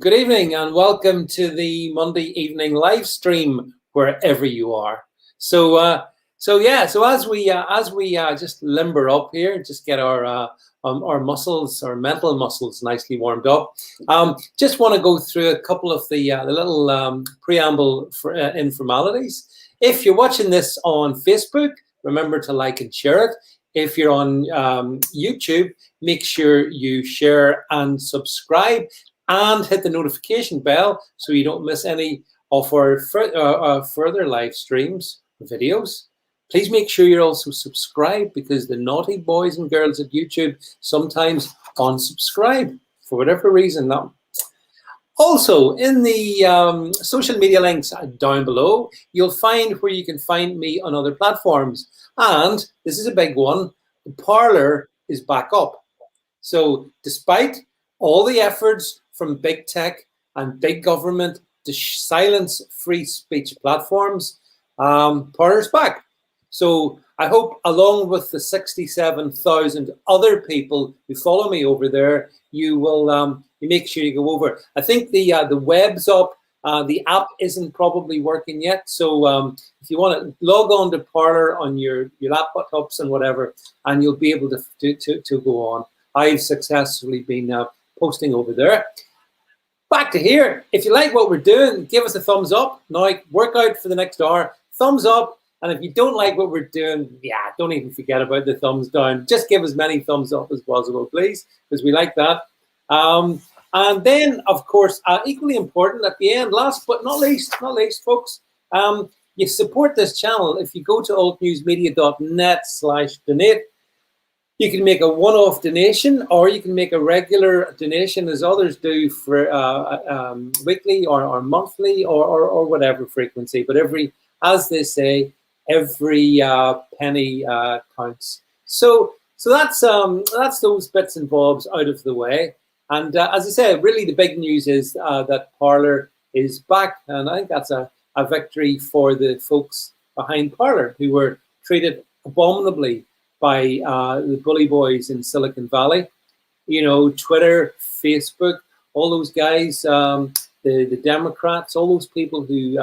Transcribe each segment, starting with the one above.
Good evening and welcome to the Monday evening live stream wherever you are. So as we just limber up here, just get our muscles, our mental muscles, nicely warmed up. Just want to go through a couple of the little preamble for, informalities. If you're watching this on Facebook, remember to like and share it. If you're on YouTube, make sure you share and subscribe and hit the notification bell so you don't miss any of our further live streams, videos. Please make sure you're also subscribed because the naughty boys and girls at YouTube sometimes unsubscribe for whatever reason. Now, also, in the social media links down below, you'll find where you can find me on other platforms. And this is a big one, Parler is back up. So despite all the efforts from big tech and big government to silence free speech platforms, Parler's back. So I hope, along with the 67,000 other people who follow me over there, you will you make sure you go over. I think the web's up. The app isn't probably working yet. So if you want to log on to Parler on your laptops and whatever, and you'll be able to go on. I've successfully been posting over there. Back to here. If you like what we're doing, give us a thumbs up. Now, work out for the next hour. Thumbs up. And if you don't like what we're doing, don't even forget about the thumbs down. Just give as many thumbs up as possible, please, because we like that. And then, of course, equally important at the end, last but not least, folks, you support this channel. If you go to altnewsmedia.net/donate, you can make a one-off donation, or you can make a regular donation, as others do, for weekly or monthly or whatever frequency. But as they say, every penny counts. So that's those bits and bobs out of the way. And as I say, really the big news is that Parler is back, and I think that's a victory for the folks behind Parler who were treated abominably by the bully boys in Silicon Valley. You know, Twitter, Facebook, all those guys, the Democrats, all those people who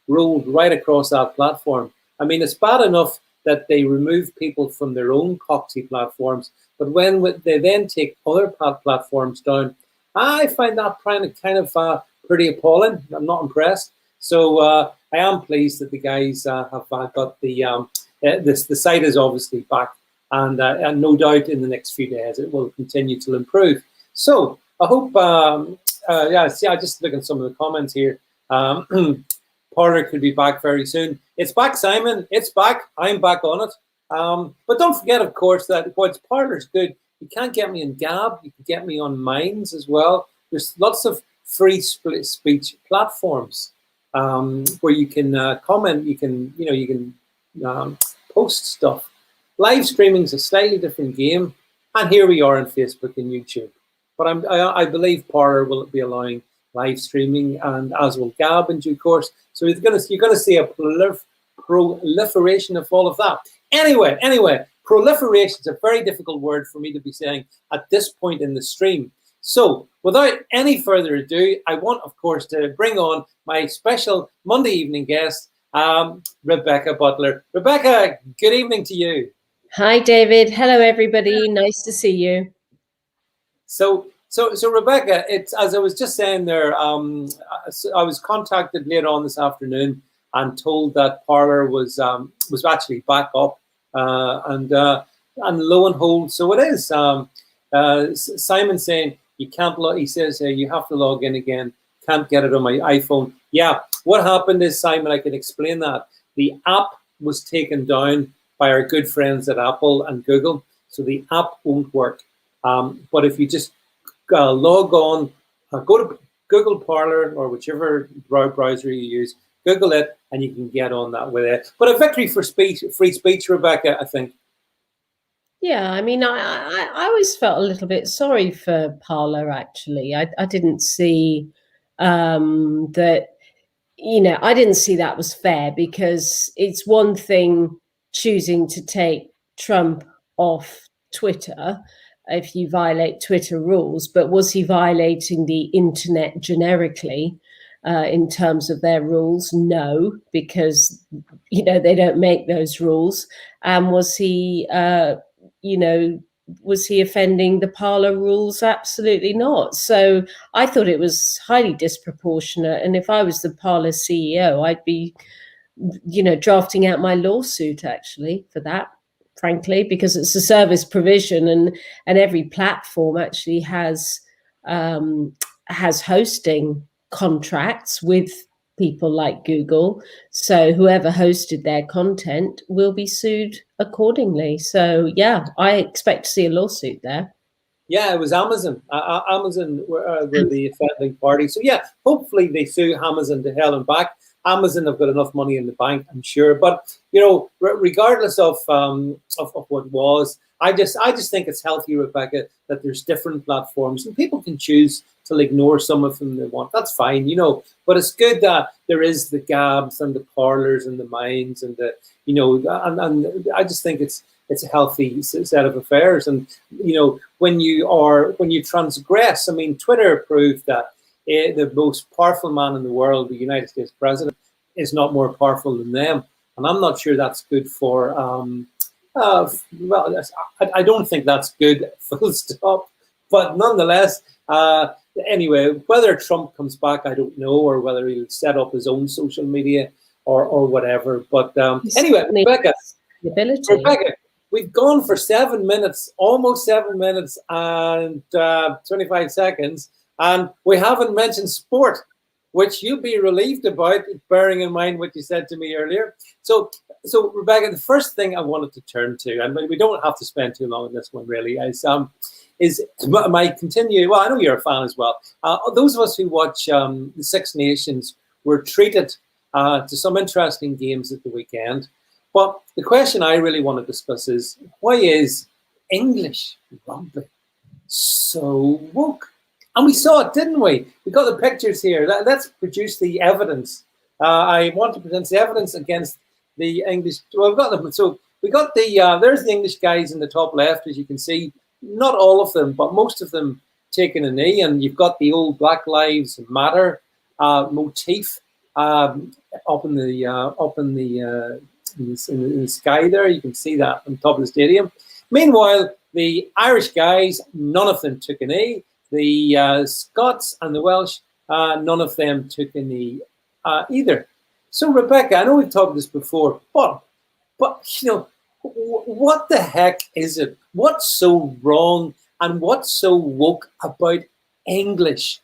rolled right across that platform. I mean, it's bad enough that they remove people from their own coxy platforms, but when they then take other platforms down, I find that kind of pretty appalling. I'm not impressed. So I am pleased that the guys have got the site is obviously back, and no doubt in the next few days it will continue to improve. So I hope, I just look at some of the comments here. Parler could be back very soon. It's back, Simon. It's back. I'm back on it. But don't forget, of course, that while Parler's good, you can't get me in Gab. You can get me on Minds as well. There's lots of free speech platforms where you can comment. You can post stuff. Live streaming is a slightly different game, and here we are on Facebook and YouTube. But I believe Parler will be allowing live streaming, and as will Gab in due course. So you're going to see a proliferation of all of that. Anyway, proliferation is a very difficult word for me to be saying at this point in the stream. So without any further ado, I want, of course, to bring on my special Monday evening guest, Rebecca Butler. Rebecca, good evening to you. Hi, David. Hello, everybody. Nice to see you. So Rebecca, it's as I was just saying there. I was contacted later on this afternoon and told that Parler was actually back up, and lo and behold, so it is. Simon saying you can't. He says you have to log in again. Can't get it on my iPhone. Yeah, what happened is, Simon, I can explain that. The app was taken down by our good friends at Apple and Google, so the app won't work. But if you just log on, go to Google Parler or whichever browser you use, Google it, and you can get on that with it. But a victory for free speech, Rebecca, I think. Yeah, I mean, I always felt a little bit sorry for Parler, actually. I didn't see that, I didn't see that was fair, because it's one thing choosing to take Trump off Twitter, if you violate Twitter rules, but was he violating the internet generically in terms of their rules? No, because, you know, they don't make those rules. And was he, you know, was he offending the Parler rules? Absolutely not. So I thought it was highly disproportionate. And if I was the Parler CEO, I'd be, you know, drafting out my lawsuit actually for that, frankly, because it's a service provision, and every platform actually has hosting contracts with people like Google. So whoever hosted their content will be sued accordingly. So yeah, I expect to see a lawsuit there. Yeah, it was Amazon. Amazon were the offending party. So yeah, hopefully they sue Amazon to hell and back. Amazon have got enough money in the bank, I'm sure. But you know, regardless of what was, I just think it's healthy, Rebecca, that there's different platforms and people can choose to ignore some of them they want. That's fine, you know. But it's good that there is the Gabs and the Parlers and the Minds and the, you know, and I just think it's a healthy set of affairs. And you know, when you transgress, I mean, Twitter proved that the most powerful man in the world, the United States president, is not more powerful than them. And I'm not sure that's good for. Well, I don't think that's good. Full stop. But nonetheless, anyway, whether Trump comes back, I don't know, or whether he'll set up his own social media or whatever. But anyway, Rebecca, we've gone for 7 minutes, almost 7 minutes and 25 seconds, and we haven't mentioned sport, which you'll be relieved about, bearing in mind what you said to me earlier. So Rebecca, the first thing I wanted to turn to, and we don't have to spend too long on this one really, is my continue. Well, I know you're a fan as well. Those of us who watch the Six Nations were treated to some interesting games at the weekend. But the question I really want to discuss is, why is English rugby so woke? And we saw it, didn't we? We got the pictures here. Let's produce the evidence. I want to present the evidence against the English. Well, we've got them. So we got the, there's the English guys in the top left, as you can see. Not all of them, but most of them taking a knee. And you've got the old Black Lives Matter motif up in the sky there. You can see that on top of the stadium. Meanwhile, the Irish guys, none of them took a knee. The Scots and the Welsh, none of them took a knee either. So, Rebecca, I know we've talked this before, but you know, what the heck is it? What's so wrong and what's so woke about English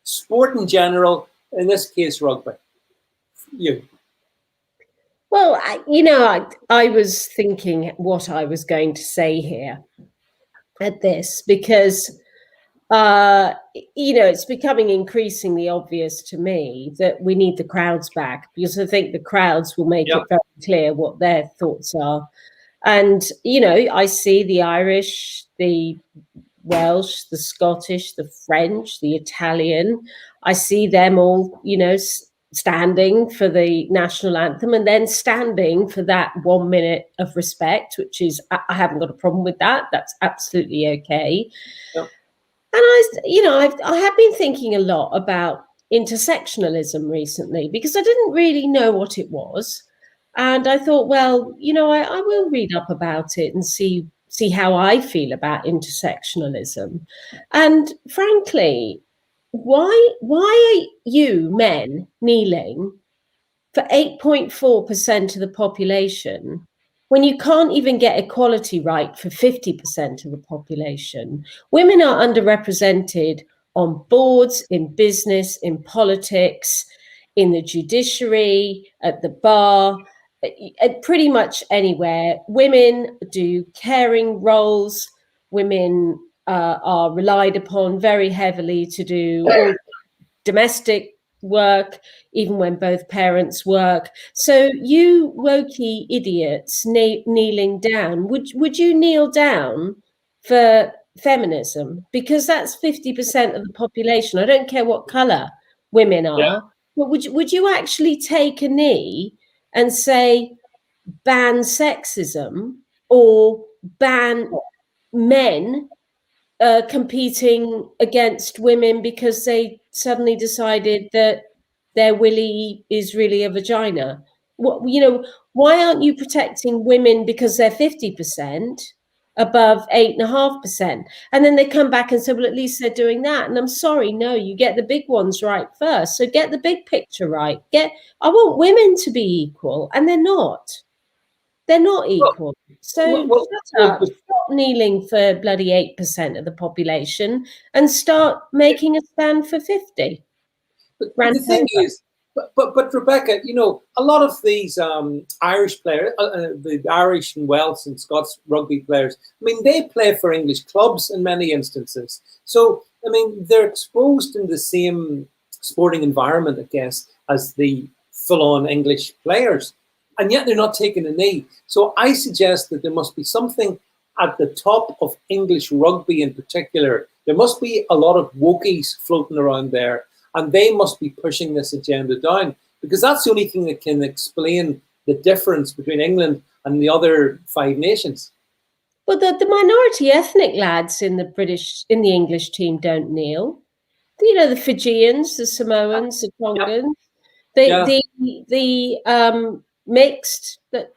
sport in general? In this case, rugby. You. Well, I was thinking what I was going to say here at this, because it's becoming increasingly obvious to me that we need the crowds back, because I think the crowds will make it very clear what their thoughts are. And, I see the Irish, the Welsh, the Scottish, the French, the Italian. I see them all, standing for the national anthem and then standing for that 1 minute of respect, which is, I haven't got a problem with that. That's absolutely okay. Yep. And I have been thinking a lot about intersectionalism recently, because I didn't really know what it was. And I thought, well, I will read up about it and see how I feel about intersectionalism. And frankly, why are you men kneeling for 8.4% of the population when you can't even get equality right for 50% of the population? Women are underrepresented on boards, in business, in politics, in the judiciary, at the bar, at pretty much anywhere. Women do caring roles. Women are relied upon very heavily to do all domestic work, even when both parents work. So you wokey idiots kneeling down, would you kneel down for feminism? Because that's 50% of the population. I don't care what color women are, but would you actually take a knee and say, ban sexism, or ban men competing against women because they suddenly decided that their willy is really a vagina. What, you know, why aren't you protecting women because they're 50% above 8.5%? And then they come back and say, well, at least they're doing that. And I'm sorry, no, you get the big ones right first. So get the big picture right. I want women to be equal, and they're not. They're not equal. So shut up, stop kneeling for bloody 8% of the population and start making a stand for 50. But the thing is, but Rebecca, you know, a lot of these Irish players, the Irish and Welsh and Scots rugby players, I mean, they play for English clubs in many instances. So, I mean, they're exposed in the same sporting environment, I guess, as the full-on English players. And yet they're not taking a knee. So I suggest that there must be something at the top of English rugby in particular. There must be a lot of wokies floating around there, and they must be pushing this agenda down, because that's the only thing that can explain the difference between England and the other 5 nations. Well, the minority ethnic lads in the English team don't kneel. You know, the Fijians, the Samoans, the Tongans. Yeah. The mixed, that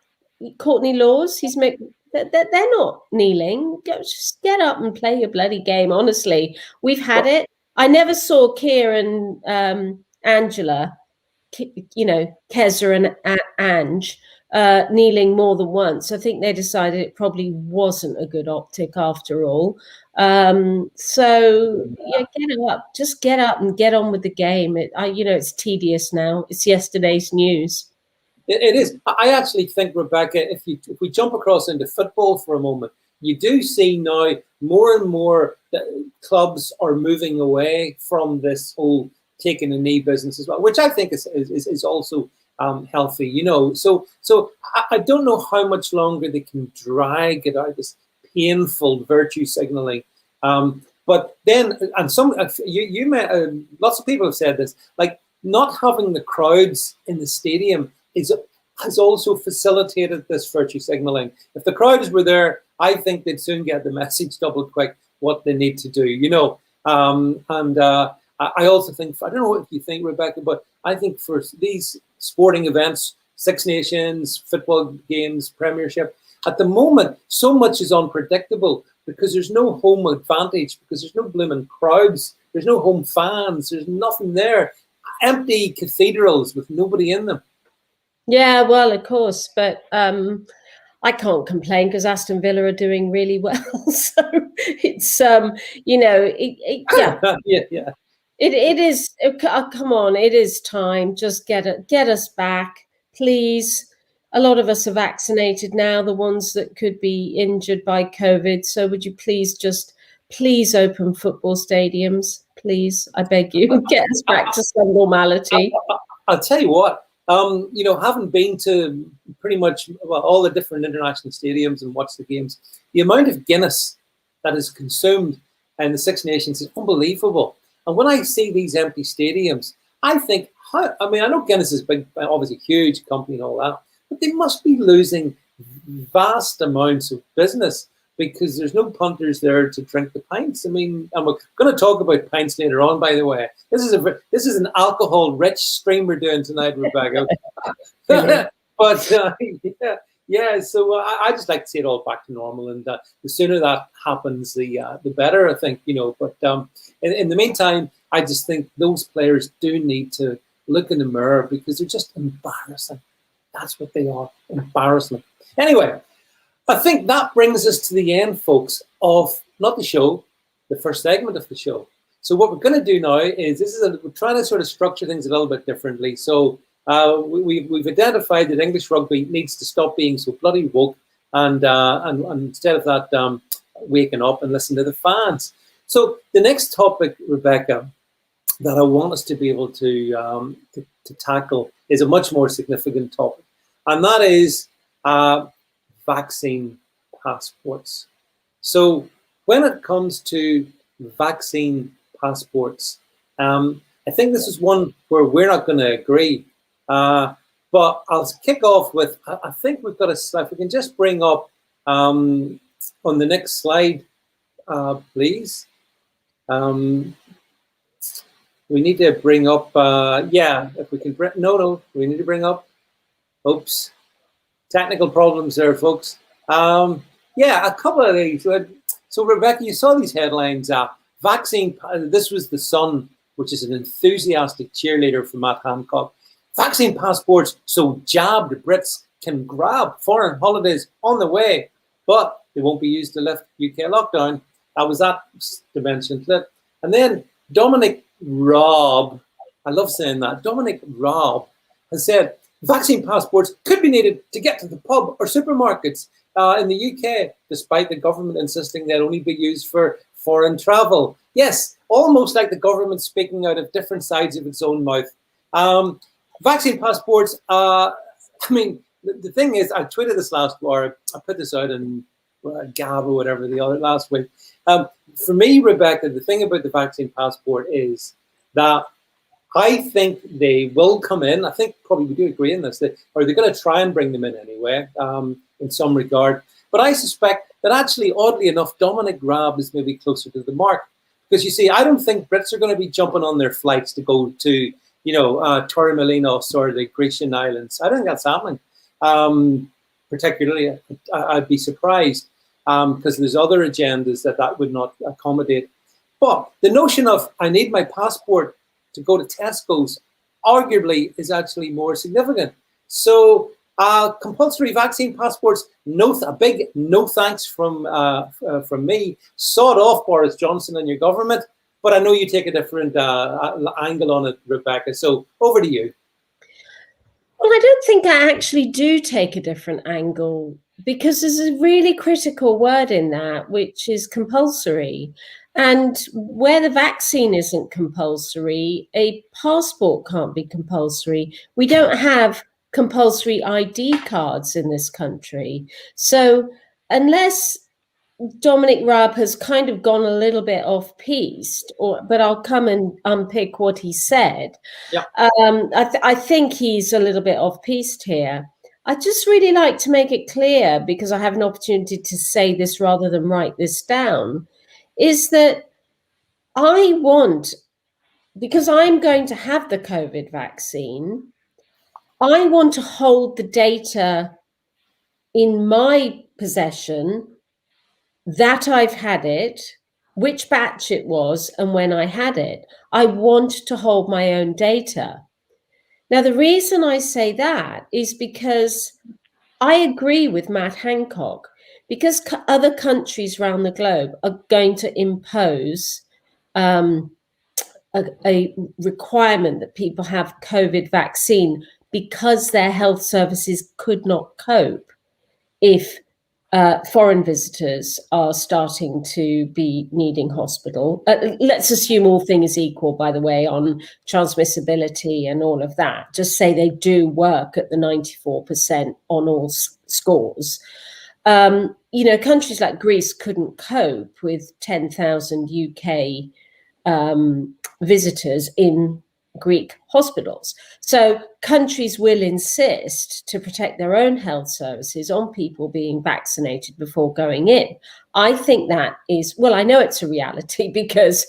Courtney Laws, they're not kneeling. Just get up and play your bloody game. Honestly, we've had it. I never saw Keir and Angela, you know, Keza and Ange kneeling more than once. I think they decided it probably wasn't a good optic after all. So yeah, get up and get on with the game. You know, it's tedious now. It's yesterday's news. It is. I actually think, Rebecca, if we jump across into football for a moment, you do see now more and more that clubs are moving away from this whole taking a knee business as well, which I think is also healthy. You know, so I don't know how much longer they can drag it out, this painful virtue signaling. But then, and you met, lots of people have said this, like not having the crowds in the stadium has also facilitated this virtue signaling. If the crowds were there, I think they'd soon get the message double quick what they need to do, you know. I also think, I don't know what you think, Rebecca, but I think for these sporting events, Six Nations, football games, Premiership, at the moment, so much is unpredictable because there's no home advantage, because there's no blooming crowds, there's no home fans, there's nothing there. Empty cathedrals with nobody in them. Yeah, well, of course, but I can't complain because Aston Villa are doing really well. So it's you know, yeah. It is. Come on, it is time. Just get us back, please. A lot of us are vaccinated now, the ones that could be injured by COVID. So would you please open football stadiums, please? I beg you, get us back to some normality. I'll tell you what. You know, having been to pretty much all the different international stadiums and watched the games, the amount of Guinness that is consumed in the Six Nations is unbelievable. And when I see these empty stadiums, I think, I know Guinness is big, obviously huge company and all that, but they must be losing vast amounts of business because there's no punters there to drink the pints. I mean, and we're going to talk about pints later on, by the way. This is an alcohol-rich stream we're doing tonight, Rebecca. But yeah. So I just like to see it all back to normal, and the sooner that happens, the better, I think. You know, but in the meantime, I just think those players do need to look in the mirror because they're just embarrassing. That's what they are, embarrassment. Anyway, I think that brings us to the end, folks, of not the show, the first segment of the show. So what we're going to do now is we're trying to sort of structure things a little bit differently. So we've identified that English rugby needs to stop being so bloody woke, and instead of that, waking up and listen to the fans. So the next topic, Rebecca, that I want us to be able to tackle is a much more significant topic, and that is vaccine passports. So when it comes to vaccine passports, I think this is one where we're not going to agree. But I'll kick off with, I think we've got a slide. If we can just bring up on the next slide, please. We need to bring up, if we can, we need to bring up, oops, technical problems there, folks. A couple of these. So, Rebecca, you saw these headlines. Vaccine, this was The Sun, which is an enthusiastic cheerleader for Matt Hancock. Vaccine passports so jabbed Brits can grab foreign holidays on the way, but they won't be used to lift UK lockdown. That was that dimension clip. And then Dominic Raab, I love saying that, Dominic Raab has said vaccine passports could be needed to get to the pub or supermarkets in the UK, despite the government insisting they'll only be used for foreign travel. Yes, almost like the government speaking out of different sides of its own mouth. Vaccine passports, the thing is, I tweeted this last week, I put this out in Gab or whatever the other last week. For me, Rebecca, the thing about the vaccine passport is that I think they will come in. I think probably we do agree on this, or they're going to try and bring them in anyway, in some regard. But I suspect that actually, oddly enough, Dominic Raab is maybe closer to the mark. Because you see, I don't think Brits are going to be jumping on their flights to go to, Torremolinos or the Grecian islands. I don't think that's happening. Particularly, I'd be surprised because there's other agendas that would not accommodate. But the notion of I need my passport to go to Tesco's arguably is actually more significant. So compulsory vaccine passports, a big no thanks from me. Sawed off, Boris Johnson and your government. But I know you take a different angle on it, Rebecca. So over to you. Well, I don't think I actually do take a different angle, because there's a really critical word in that, which is compulsory. And where the vaccine isn't compulsory, a passport can't be compulsory. We don't have compulsory ID cards in this country. So unless Dominic Raab has kind of gone a little bit off-piste, but I'll come and unpick what he said. Yeah. I think he's a little bit off-piste here. I'd just really like to make it clear, because I have an opportunity to say this rather than write this down, is that I want, because I'm going to have the COVID vaccine, I want to hold the data in my possession that I've had it, which batch it was, and when I had it. I want to hold my own data. Now, the reason I say that is because I agree with Matt Hancock, because other countries around the globe are going to impose a requirement that people have COVID vaccine because their health services could not cope if foreign visitors are starting to be needing hospital. Let's assume all things equal, by the way, on transmissibility and all of that. Just say they do work at the 94% on all scores. Countries like Greece couldn't cope with 10,000 UK visitors in Greek hospitals. So countries will insist to protect their own health services on people being vaccinated before going in. I think that is, well, I know it's a reality because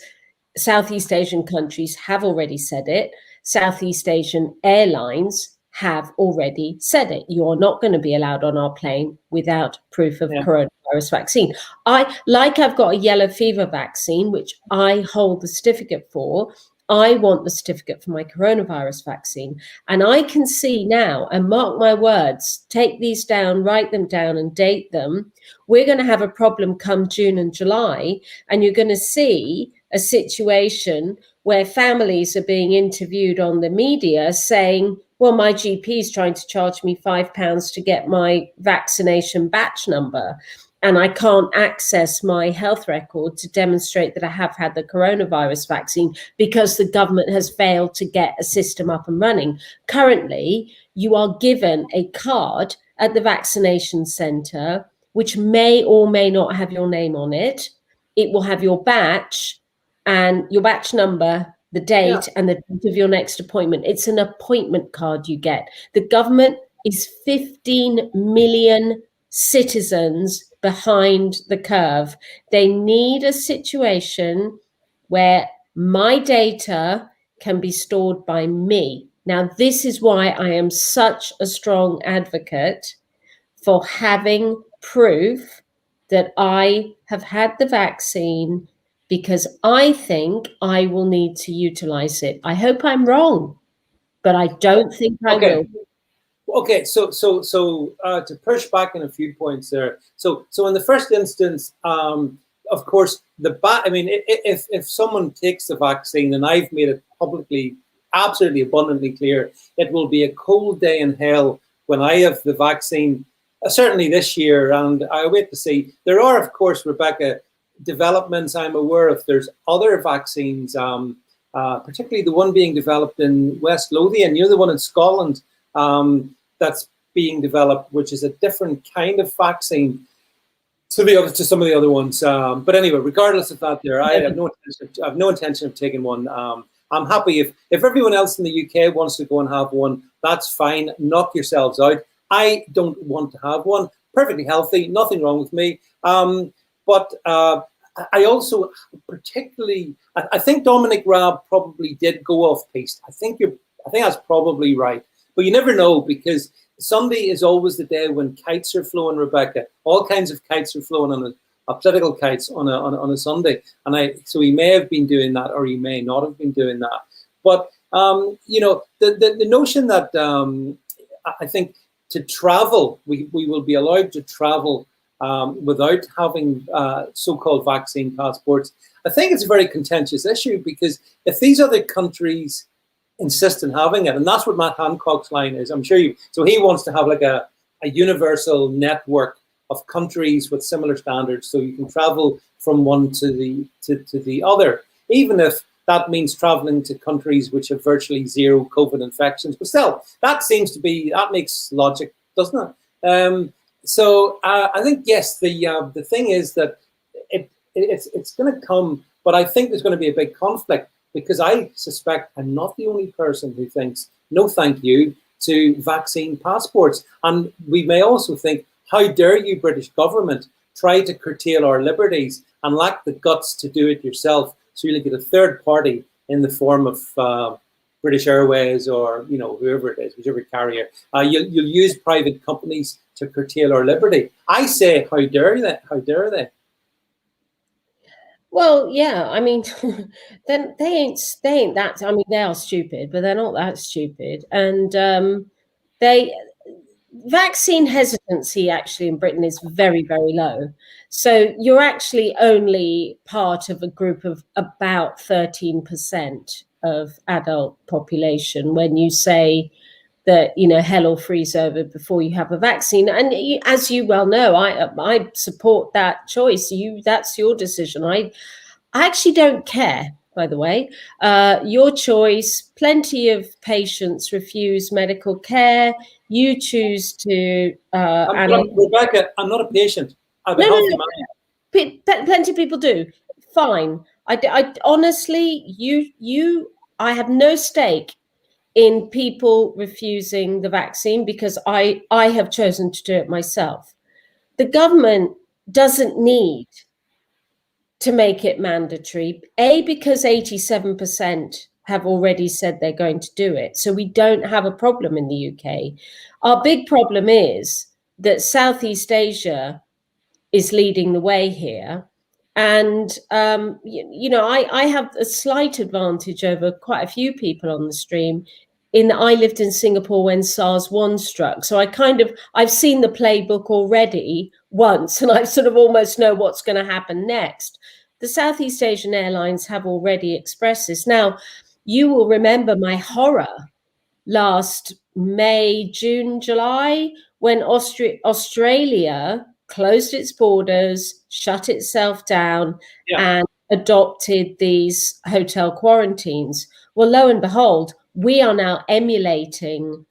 Southeast Asian countries have already said it. Southeast Asian airlines have already said it. You're not going to be allowed on our plane without proof of coronavirus vaccine. I've got a yellow fever vaccine, which I hold the certificate for. I want the certificate for my coronavirus vaccine. And I can see now, and mark my words, take these down, write them down and date them. We're going to have a problem come June and July. And you're going to see a situation where families are being interviewed on the media saying, well, my GP is trying to charge me £5 to get my vaccination batch number, and I can't access my health record to demonstrate that I have had the coronavirus vaccine because the government has failed to get a system up and running. Currently, you are given a card at the vaccination centre, which may or may not have your name on it. It will have your batch and your batch number, the date, and the date of your next appointment. It's an appointment card you get. The government is 15 million citizens behind the curve. They need a situation where my data can be stored by me. Now, this is why I am such a strong advocate for having proof that I have had the vaccine, because I think I will need to utilize it. I hope I'm wrong, but I don't think I will. Okay, so to push back on a few points there. So in the first instance, of course, I mean, if someone takes the vaccine, and I've made it publicly, absolutely abundantly clear, it will be a cold day in hell when I have the vaccine. Certainly this year, and I wait to see. There are, of course, Rebecca, developments I'm aware of. There's other vaccines, particularly the one being developed in West Lothian. You're the one in Scotland. That's being developed, which is a different kind of vaccine to some of the other ones. But anyway, regardless of that, I have no intention of taking one. I'm happy if everyone else in the UK wants to go and have one. That's fine. Knock yourselves out. I don't want to have one. Perfectly healthy, nothing wrong with me. But I also particularly, I think Dominic Raab probably did go off piste. I think that's probably right. But you never know, because Sunday is always the day when kites are flowing, Rebecca. All kinds of kites are flowing on political kites on a Sunday. And so he may have been doing that, or he may not have been doing that. But, the notion that I think to travel, we will be allowed to travel without having so-called vaccine passports. I think it's a very contentious issue, because if these other countries insist on having it, and that's what Matt Hancock's line is, I'm sure so he wants to have like a universal network of countries with similar standards, so you can travel from one to the other, even if that means traveling to countries which have virtually zero COVID infections. But still, that makes logic, doesn't it? So I think, yes, the thing is that it's going to come, but I think there's going to be a big conflict, because I suspect I'm not the only person who thinks no thank you to vaccine passports. And we may also think, how dare you, British government, try to curtail our liberties and lack the guts to do it yourself. So you'll get a third party in the form of British Airways, or whoever it is, whichever carrier. You'll use private companies to curtail our liberty. I say, how dare they? How dare they? Well, yeah, I mean, then they ain't that. I mean, they are stupid, but they're not that stupid. And they vaccine hesitancy actually in Britain is very, very low. So you're actually only part of a group of about 13% of adult population when you say that hell will freeze over before you have a vaccine. And as you well know, I support that choice. That's your decision. I actually don't care, by the way. Your choice. Plenty of patients refuse medical care. You choose to. Rebecca, I'm not a patient. I'm a healthy man. Plenty of people do. Fine. I honestly, I have no stake in people refusing the vaccine, because I have chosen to do it myself. The government doesn't need to make it mandatory, because 87% have already said they're going to do it. So we don't have a problem in the UK. Our big problem is that Southeast Asia is leading the way here. And, I have a slight advantage over quite a few people on the stream, in that I lived in Singapore when SARS-1 struck. So I've seen the playbook already once, and I sort of almost know what's going to happen next. The Southeast Asian airlines have already expressed this. Now, you will remember my horror last May, June, July, when Australia closed its borders, shut itself down, and adopted these hotel quarantines. Well, lo and behold, we are now emulating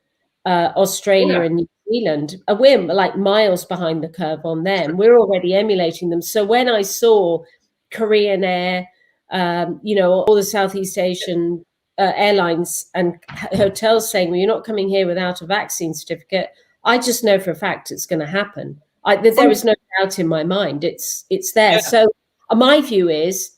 Australia and New Zealand. We're like miles behind the curve on them. We're already emulating them. So when I saw Korean Air, all the Southeast Asian airlines and hotels saying, well, you're not coming here without a vaccine certificate, I just know for a fact it's going to happen. There is no doubt in my mind. It's there. Yeah. So my view is,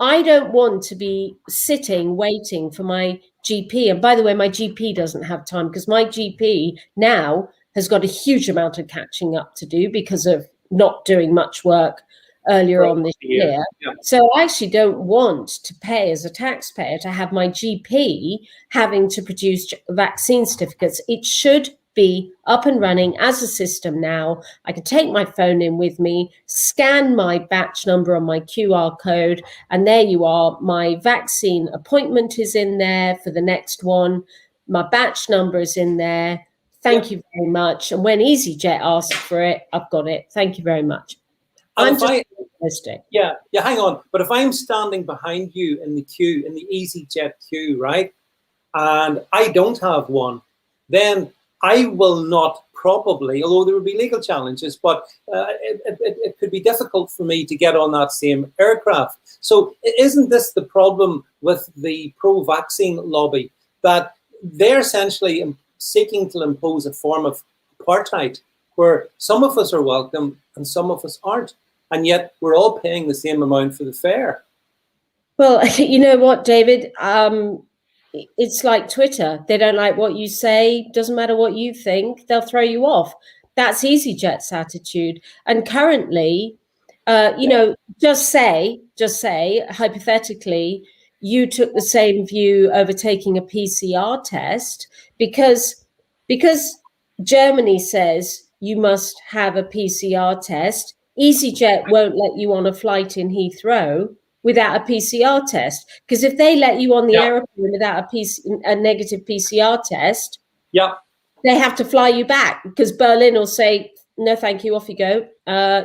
I don't want to be sitting waiting for my GP. And by the way, my GP doesn't have time, because my GP now has got a huge amount of catching up to do because of not doing much work earlier on this year. Yeah. So I actually don't want to pay, as a taxpayer, to have my GP having to produce vaccine certificates. It should be up and running as a system now. I can take my phone in with me, scan my batch number on my QR code, and there you are. My vaccine appointment is in there for the next one. My batch number is in there. Thank you very much. And when EasyJet asks for it, I've got it. Thank you very much. And I'm just optimistic. Yeah, hang on. But if I'm standing behind you in the queue, in the EasyJet queue, right, and I don't have one, then I will not probably, although there would be legal challenges, but it could be difficult for me to get on that same aircraft. So isn't this the problem with the pro-vaccine lobby, that they're essentially seeking to impose a form of apartheid, where some of us are welcome and some of us aren't, and yet we're all paying the same amount for the fare? Well, you know what, David? It's like Twitter. They don't like what you say. Doesn't matter what you think, they'll throw you off. That's EasyJet's attitude. And currently, just say, hypothetically, you took the same view over taking a PCR test, because Germany says you must have a PCR test. EasyJet won't let you on a flight in Heathrow without a PCR test, because if they let you on the airplane without a negative PCR test, they have to fly you back, because Berlin will say, no, thank you, off you go.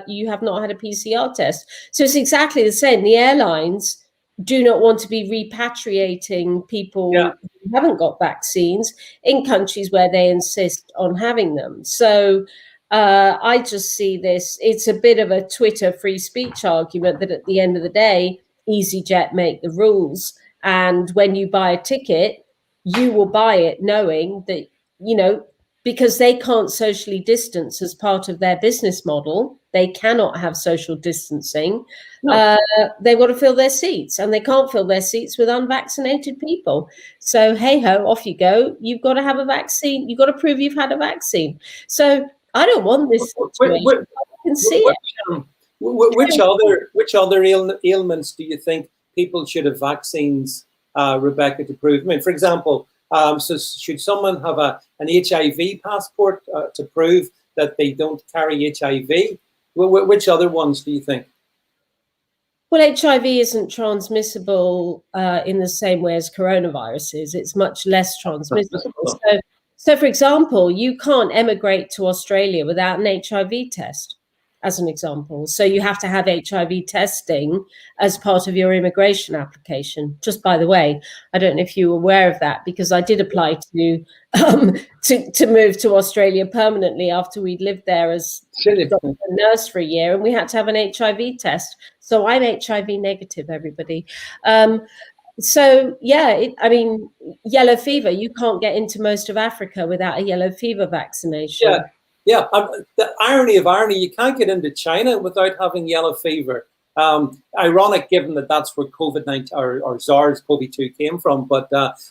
You have not had a PCR test. So it's exactly the same. The airlines do not want to be repatriating people who haven't got vaccines in countries where they insist on having them. So I just see this, it's a bit of a Twitter free speech argument, that at the end of the day, EasyJet make the rules. And when you buy a ticket, you will buy it knowing that, because they can't socially distance as part of their business model, they cannot have social distancing. No. They've got to fill their seats, and they can't fill their seats with unvaccinated people. So, hey ho, off you go. You've got to have a vaccine. You've got to prove you've had a vaccine. So I don't want this situation. I can see it. Which other ailments do you think people should have vaccines, Rebecca, to prove? I mean, for example, so should someone have an HIV passport to prove that they don't carry HIV? Which other ones do you think? Well, HIV isn't transmissible in the same way as coronavirus is. It's much less transmissible. So, for example, you can't emigrate to Australia without an HIV test, as an example. So you have to have HIV testing as part of your immigration application. Just by the way, I don't know if you were aware of that, because I did apply to move to Australia permanently after we'd lived there as a nurse for a year, and we had to have an HIV test. So I'm HIV negative, everybody. So, yellow fever, you can't get into most of Africa without a yellow fever vaccination. Yeah. The irony of irony, you can't get into China without having yellow fever. Ironic, given that that's where COVID-19 or SARS-CoV-2 came from. But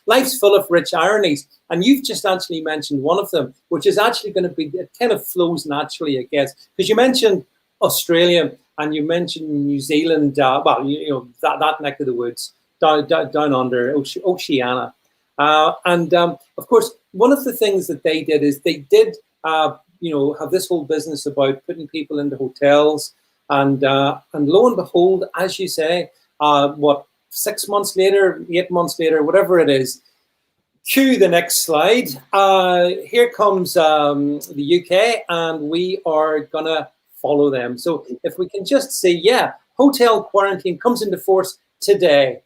life's full of rich ironies. And you've just actually mentioned one of them, which is actually going to be, it kind of flows naturally, I guess. Because you mentioned Australia and you mentioned New Zealand, that neck of the woods, down under, Oceania. Of course, one of the things that they did is they did have this whole business about putting people into hotels, and lo and behold, as you say, 6 months later, 8 months later, whatever it is, cue the next slide. Here comes the UK, and we are gonna follow them. So if we can just say, hotel quarantine comes into force today,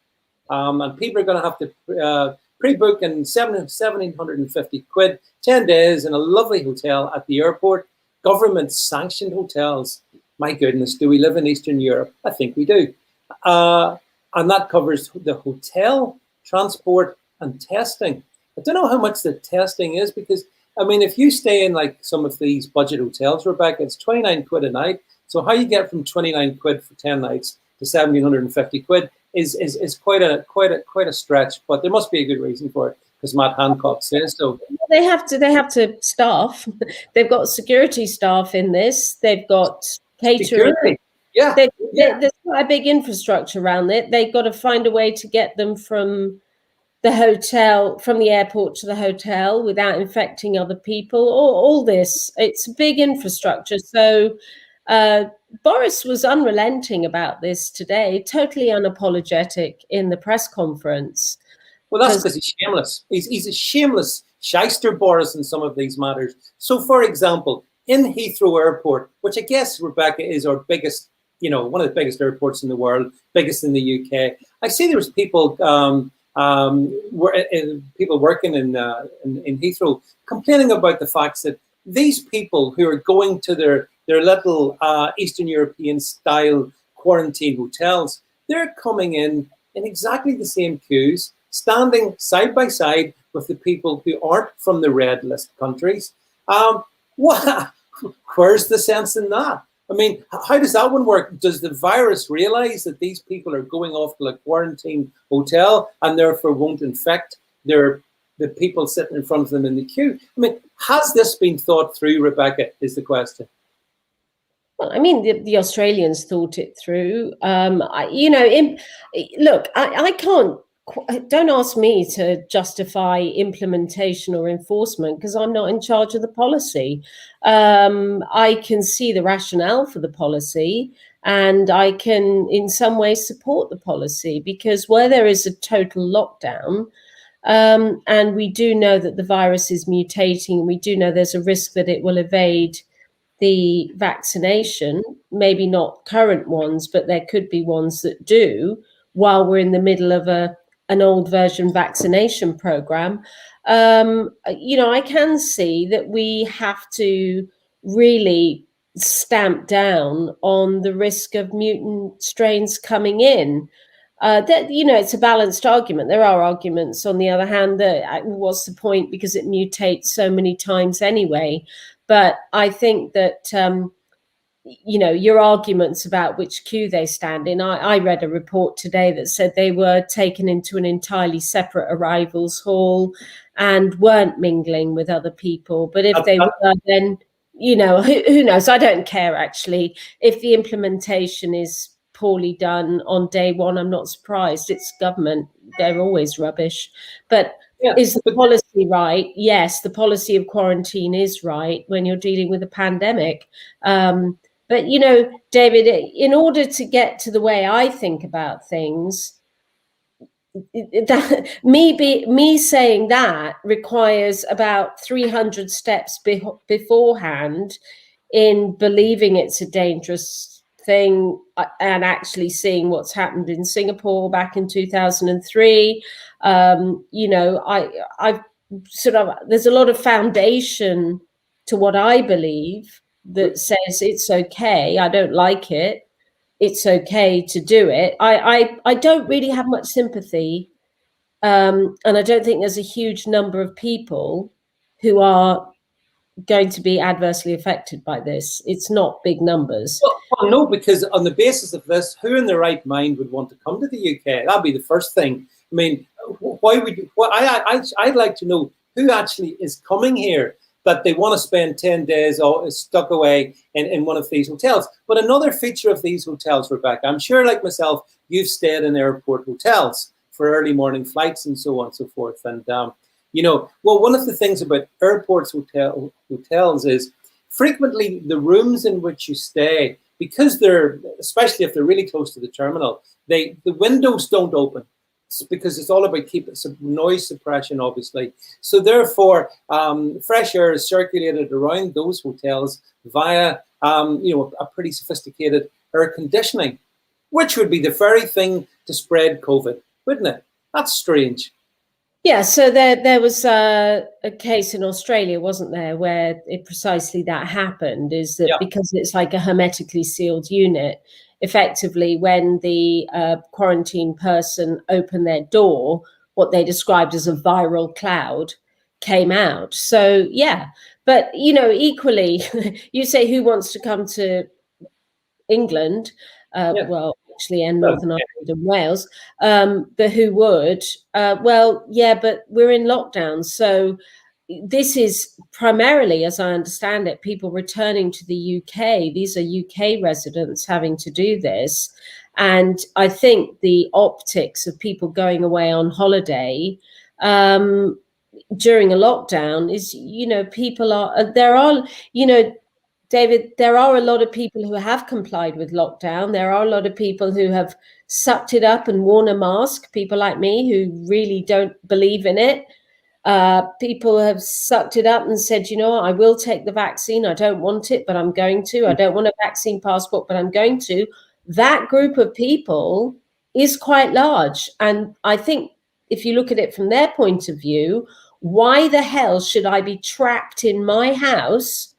and people are gonna have to pre-book in 1,750 quid, 10 days in a lovely hotel at the airport. Government-sanctioned hotels. My goodness, do we live in Eastern Europe? I think we do. And that covers the hotel, transport, and testing. I don't know how much the testing is, because I mean, if you stay in like some of these budget hotels, Rebecca, it's 29 quid a night. So how you get from 29 quid for 10 nights to 1,750 quid is quite a stretch. But there must be a good reason for it, because Matt Hancock says so. They have to staff. They've got security staff in this. They've got catering. Security. Yeah. There's quite a big infrastructure around it. They've got to find a way to get them from the hotel, from the airport to the hotel without infecting other people. All this, it's a big infrastructure. So Boris was unrelenting about this today, totally unapologetic in the press conference. Well, that's because he's shameless. He's a shameless shyster, Boris, in some of these matters. So, for example, in Heathrow Airport, which I guess, Rebecca, is our biggest, one of the biggest airports in the world, biggest in the UK. I see there was people, people working in Heathrow complaining about the fact that these people who are going to their little Eastern European style quarantine hotels, they're coming in exactly the same queues, standing side by side with the people who aren't from the red list countries. Where's the sense in that? I mean, how does that one work? Does the virus realize that these people are going off to a quarantine hotel and therefore won't infect the people sitting in front of them in the queue? I mean, has this been thought through, Rebecca, is the question. Well, I mean, the Australians thought it through. Look, I can't. Don't ask me to justify implementation or enforcement, because I'm not in charge of the policy. I can see the rationale for the policy, and I can in some ways support the policy, because where there is a total lockdown, and we do know that the virus is mutating, we do know there's a risk that it will evade the vaccination, maybe not current ones, but there could be ones that do, while we're in the middle of an old version vaccination program. I can see that we have to really stamp down on the risk of mutant strains coming in. It's a balanced argument. There are arguments, on the other hand, that what's the point, because it mutates so many times anyway. But I think that your arguments about which queue they stand in. I read a report today that said they were taken into an entirely separate arrivals hall and weren't mingling with other people. But if they were, then, who knows? I don't care, actually. If the implementation is poorly done on day one, I'm not surprised. It's government. They're always rubbish. But is the policy right? Yes, the policy of quarantine is right when you're dealing with a pandemic. But, David, in order to get to the way I think about things, me saying that requires about 300 steps beforehand in believing it's a dangerous thing and actually seeing what's happened in Singapore back in 2003. I've there's a lot of foundation to what I believe that says it's okay. I don't like it. It's okay to do it. I don't really have much sympathy, and I don't think there's a huge number of people who are going to be adversely affected by this. It's not big numbers. Well, no, because on the basis of this, who in their right mind would want to come to the UK? That'd be the first thing. I mean, why would you? Well, I'd like to know who actually is coming here, that they want to spend 10 days stuck away in one of these hotels. But another feature of these hotels, Rebecca, I'm sure, like myself, you've stayed in airport hotels for early morning flights and so on and so forth. And, one of the things about airports hotels is frequently the rooms in which you stay, because they're, especially if they're really close to the terminal, the windows don't open. Because it's all about keeping some noise suppression, obviously. So therefore, fresh air is circulated around those hotels via, a pretty sophisticated air conditioning, which would be the very thing to spread COVID, wouldn't it? That's strange. Yeah, so there was a case in Australia, wasn't there, where precisely that happened, is that because it's like a hermetically sealed unit, effectively when the quarantine person opened their door, what they described as a viral cloud came out. So, yeah. But, you know, equally, you say who wants to come to England? Well, actually, and Northern Ireland and Wales. But who would? Well, yeah, but we're in lockdown. So this is primarily, as I understand it, people returning to the UK. These are UK residents having to do this. And I think the optics of people going away on holiday during a lockdown is, you know, there are, you know, David, there are a lot of people who have complied with lockdown. There are a lot of people who have sucked it up and worn a mask, people like me who really don't believe in it. People have sucked it up and said, you know, I will take the vaccine. I don't want it, but I'm going to. I don't want a vaccine passport, but I'm going to. That group of people is quite large. And I think if you look at it from their point of view, why the hell should I be trapped in my house,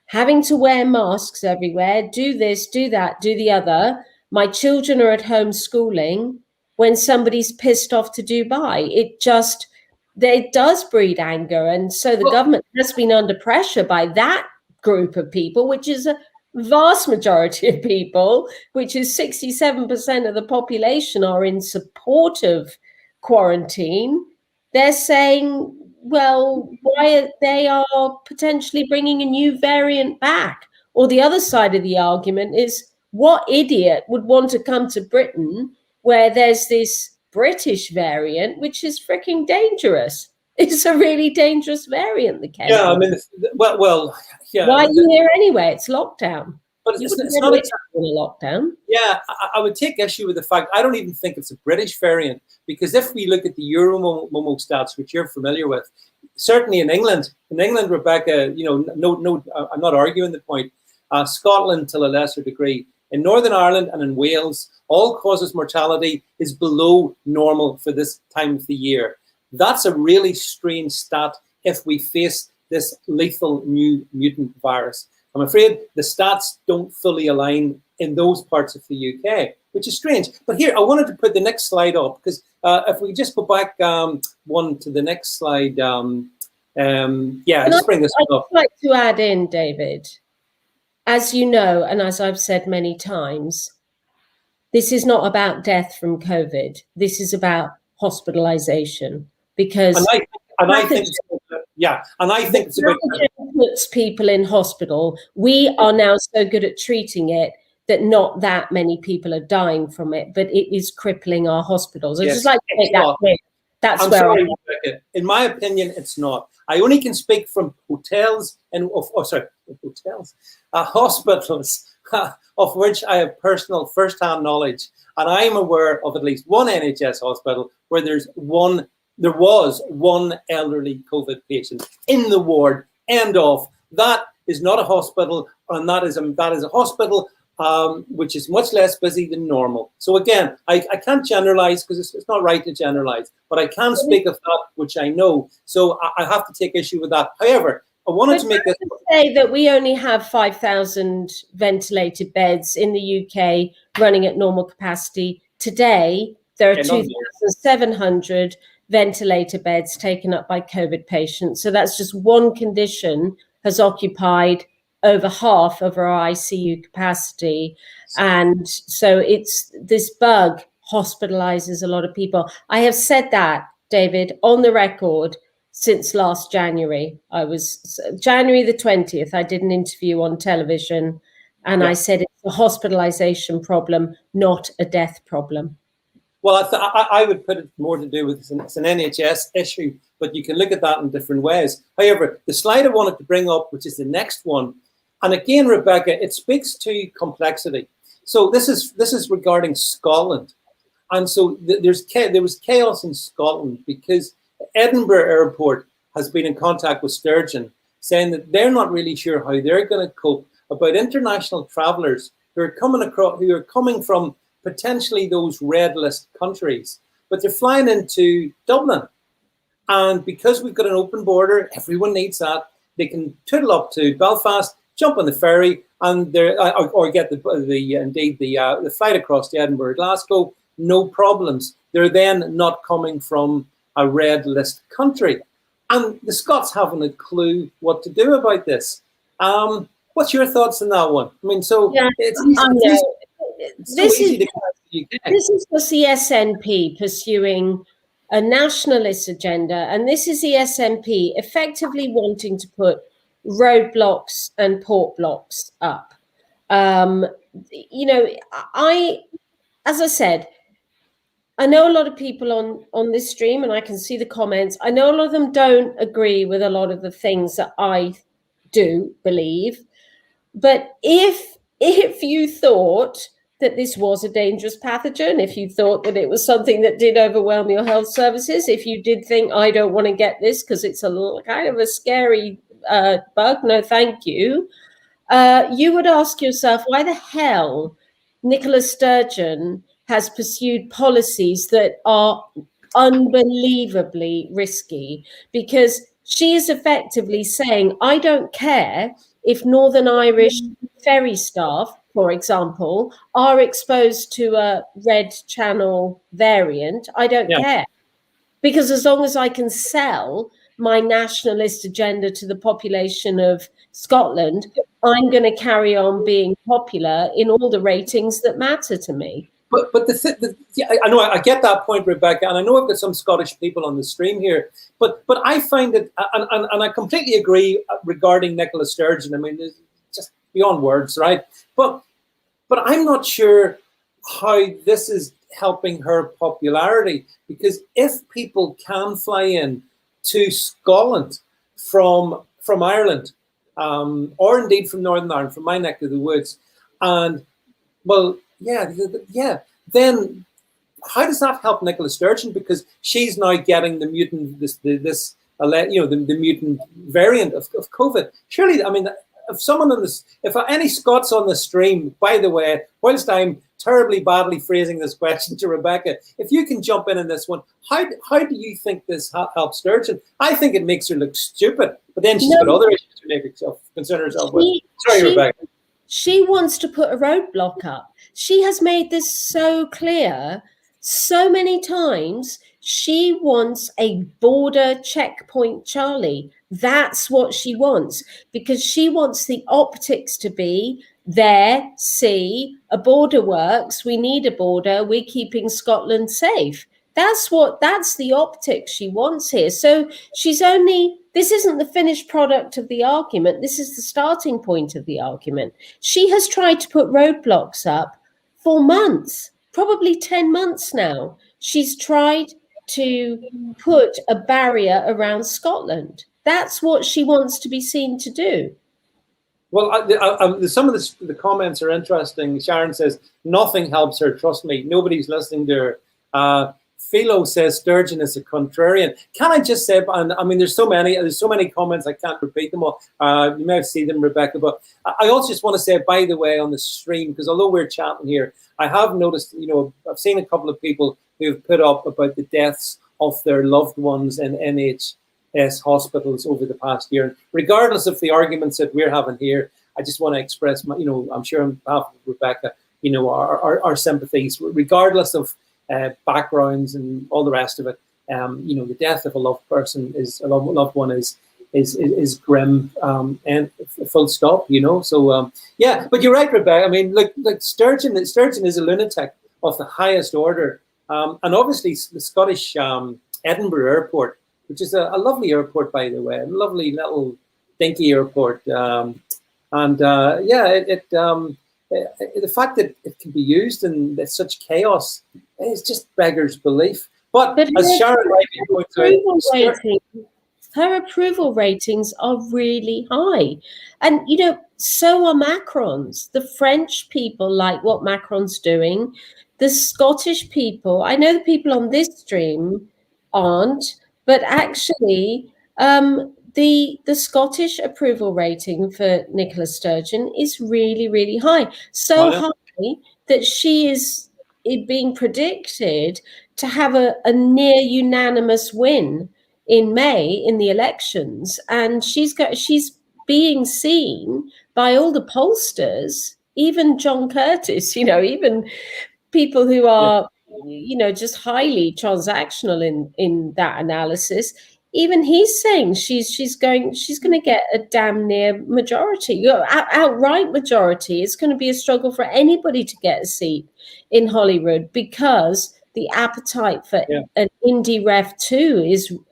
having to wear masks everywhere, do this, do that, do the other? My children are at home schooling when somebody's pissed off to Dubai. It does breed anger. And so the government has been under pressure by that group of people, which is a vast majority of people, which is 67% of the population are in support of quarantine. They're saying, well, they are potentially bringing a new variant back. Or the other side of the argument is, what idiot would want to come to Britain where there's this British variant, which is freaking dangerous? It's a really dangerous variant, the case. Yeah, I mean, yeah. Why are you here anyway? It's lockdown. But it's not exactly a lockdown. Yeah, I would take issue with the fact, I don't even think it's a British variant, because if we look at the Euromomo stats, which you're familiar with, certainly in England, Rebecca, you know, no, I'm not arguing the point. Scotland to a lesser degree. In Northern Ireland and in Wales, all-causes mortality is below normal for this time of the year. That's a really strange stat if we face this lethal new mutant virus. I'm afraid the stats don't fully align in those parts of the UK, which is strange. But here, I wanted to put the next slide up, because if we just go back one to the next slide. Just bring this up. I'd like to add in, David, as you know, and as I've said many times, this is not about death from COVID. This is about hospitalization, because I think it's about puts people in hospital. We are now so good at treating it that not that many people are dying from it, but it is crippling our hospitals. I just like to make that clear. That's I'm sorry, Rebecca. In my opinion, it's not. I only can speak from hotels and hospitals of which I have personal first-hand knowledge, and I am aware of at least one NHS hospital where there was one elderly COVID patient in the ward. End of. That is not a hospital, and that is a hospital which is much less busy than normal. So again, I can't generalize, because it's not right to generalize, but I can speak of that which I know. So I have to take issue with that. However, I wanted to make this say that we only have 5,000 ventilated beds in the UK running at normal capacity. Today, there are 2,700 ventilator beds taken up by COVID patients. So that's just one condition has occupied over half of our ICU capacity. And so it's this bug hospitalizes a lot of people. I have said that, David, on the record since last January. January the 20th, I did an interview on television, and I said it's a hospitalization problem, not a death problem. Well, I would put it more to do with it's an NHS issue, but you can look at that in different ways. However, the slide I wanted to bring up, which is the next one, and again, Rebecca, it speaks to complexity. So this is regarding Scotland, and so there was chaos in Scotland because Edinburgh Airport has been in contact with Sturgeon, saying that they're not really sure how they're going to cope about international travellers who are coming from potentially those red list countries, but they're flying into Dublin. And because we've got an open border, everyone needs that. They can tootle up to Belfast, jump on the ferry, and or get the flight across to Edinburgh, Glasgow, no problems. They're then not coming from a red list country. And the Scots haven't a clue what to do about this. What's your thoughts on that one? I mean, so Yeah, it's I know. so This is easy to get to the UK. this is just the SNP pursuing a nationalist agenda, and this is the SNP effectively wanting to put roadblocks and port blocks up. Um, you know, as I said, I know a lot of people on this stream, and I can see the comments. I know a lot of them don't agree with a lot of the things that I do believe. But if you thought that this was a dangerous pathogen, if you thought that it was something that did overwhelm your health services, if you did think, I don't want to get this because it's a kind of a scary bug, no thank you, you would ask yourself, why the hell Nicola Sturgeon has pursued policies that are unbelievably risky, because she is effectively saying, I don't care if Northern Irish ferry staff, for example, are exposed to a red channel variant. I don't care, because as long as I can sell my nationalist agenda to the population of Scotland, I'm going to carry on being popular in all the ratings that matter to me. But I know I get that point, Rebecca, and I know I've got some Scottish people on the stream here. But I find it, and I completely agree regarding Nicola Sturgeon. I mean, it's just beyond words, right? But I'm not sure how this is helping her popularity, because if people can fly in to Scotland from Ireland, or indeed from Northern Ireland, from my neck of the woods, and well, yeah. Then how does that help Nicola Sturgeon? Because she's now getting the mutant, the mutant variant of COVID. Surely, I mean, if any Scots on the stream, by the way, whilst I'm terribly badly phrasing this question to Rebecca, if you can jump in this one, how do you think this helps Sturgeon? I think it makes her look stupid, but then she's got other issues to make herself concern herself with. Sorry, Rebecca. She wants to put a roadblock up. She has made this so clear so many times. She wants a border checkpoint, Charlie. That's what she wants, because she wants the optics to be there. See, a border works. We need a border. We're keeping Scotland safe. That's the optics she wants here. So this isn't the finished product of the argument. This is the starting point of the argument. She has tried to put roadblocks up for months, probably 10 months now. She's tried to put a barrier around Scotland. That's what she wants to be seen to do. Well, some of the comments are interesting. Sharon says, nothing helps her, trust me. Nobody's listening to her. Philo says Sturgeon is a contrarian. Can I just say, and I mean, there's so many comments, I can't repeat them all. You may have seen them, Rebecca, but I also just want to say, by the way, on the stream, because although we're chatting here, I have noticed, I've seen a couple of people who have put up about the deaths of their loved ones in NHS hospitals over the past year. Regardless of the arguments that we're having here, I just want to express my, I'm sure on behalf of Rebecca, our sympathies, regardless of backgrounds and all the rest of it. The death of a loved one is grim, and full stop. So yeah. But you're right, Rebecca. I mean, look, Sturgeon is a lunatic of the highest order, and obviously the Scottish Edinburgh Airport, which is a lovely airport, by the way, a lovely little dinky airport, the fact that it can be used in such chaos is just beggars belief. But as Sharon rightly points out, her approval ratings are really high. And, so are Macron's. The French people like what Macron's doing. The Scottish people, I know the people on this stream aren't, but actually the Scottish approval rating for Nicola Sturgeon is really, really high. So high that she is being predicted to have a near unanimous win in May in the elections, and she's being seen by all the pollsters, even John Curtis, even people who are just highly transactional in that analysis. even he's saying she's going to get a damn near majority, outright majority. It's going to be a struggle for anybody to get a seat in Hollywood, because the appetite for an indie ref too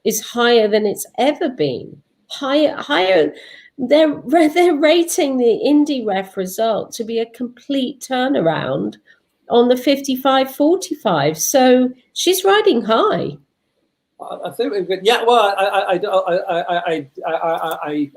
is higher than it's ever been. Higher. They're rating the indie ref result to be a complete turnaround on the 55-45. So she's riding high. I think we've got, yeah. Well, I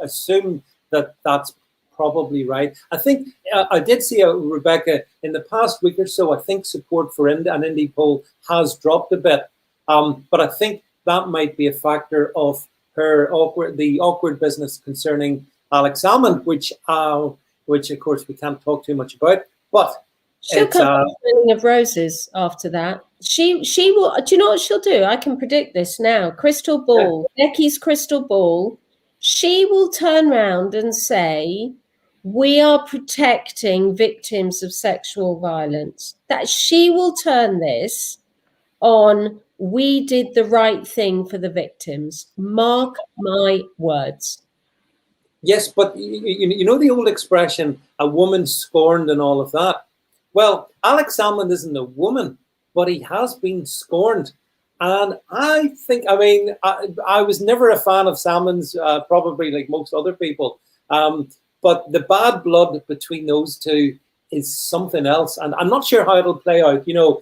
assume that that's probably right. I think I did see Rebecca in the past week or so. I think support for an indie poll has dropped a bit, but I think that might be a factor of the awkward business concerning Alex Salmond, which of course we can't talk too much about, but. She'll come smelling of roses after that. She will. Do you know what she'll do? I can predict this now. Crystal ball, Becky's crystal ball. She will turn around and say, "We are protecting victims of sexual violence." That she will turn this on. We did the right thing for the victims. Mark my words. Yes, but you know the old expression, "A woman scorned," and all of that. Well, Alex Salmond isn't a woman, but he has been scorned. And I think, I was never a fan of Salmond's, probably like most other people. But the bad blood between those two is something else. And I'm not sure how it'll play out, in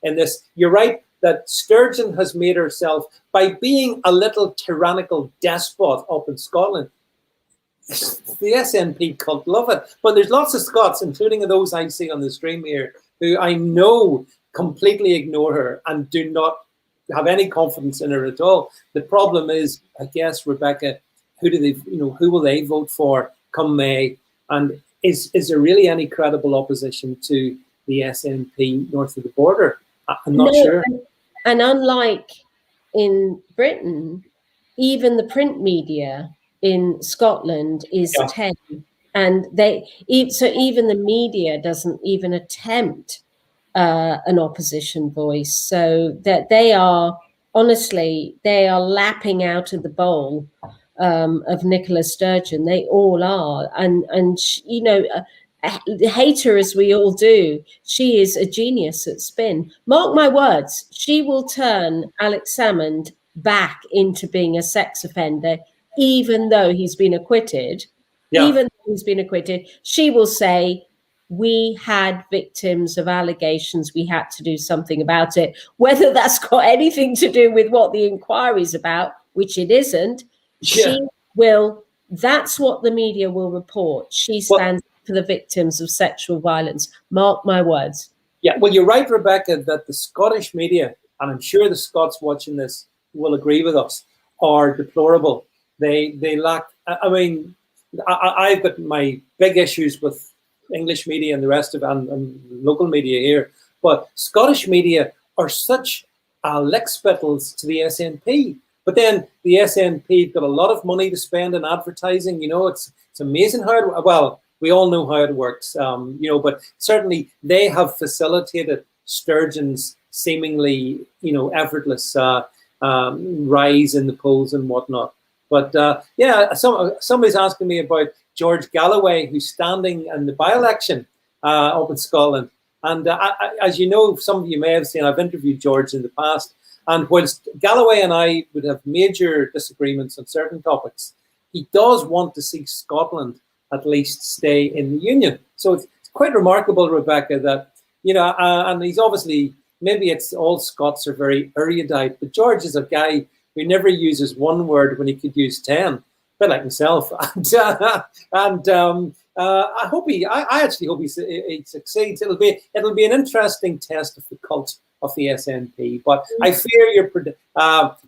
this. You're right that Sturgeon has made herself, by being a little tyrannical despot up in Scotland, the SNP cult love it. But there's lots of Scots, including those I see on the stream here, who I know completely ignore her and do not have any confidence in her at all. The problem is, I guess, Rebecca, who will they vote for come May? And is there really any credible opposition to the SNP north of the border? I'm not sure. And unlike in Britain, even the print media in Scotland is 10, and so even the media doesn't even attempt an opposition voice. So that they are lapping out of the bowl of Nicola Sturgeon. They all are, and hate her as we all do, she is a genius at spin. Mark my words, she will turn Alex Salmond back into being a sex offender. Even though he's been acquitted, she will say, we had victims of allegations, we had to do something about it. Whether that's got anything to do with what the inquiry's about, which it isn't, she will, that's what the media will report. She stands for the victims of sexual violence. Mark my words. Yeah, well, you're right, Rebecca, that the Scottish media, and I'm sure the Scots watching this will agree with us, are deplorable. They lack, I've got my big issues with English media and the rest of and local media here, but Scottish media are such lickspittles to the SNP. But then the SNP got a lot of money to spend in advertising. It's amazing how we all know how it works, but certainly they have facilitated Sturgeon's seemingly, effortless rise in the polls and whatnot. But somebody's asking me about George Galloway, who's standing in the by-election up in Scotland. And as you know, some of you may have seen, I've interviewed George in the past. And whilst Galloway and I would have major disagreements on certain topics, he does want to see Scotland at least stay in the Union. So it's quite remarkable, Rebecca, that, and he's obviously, maybe it's all Scots are very erudite, but George is a guy who never uses one word when he could use 10, a bit like himself. I actually hope he succeeds. It'll be an interesting test of the cult of the SNP, but I fear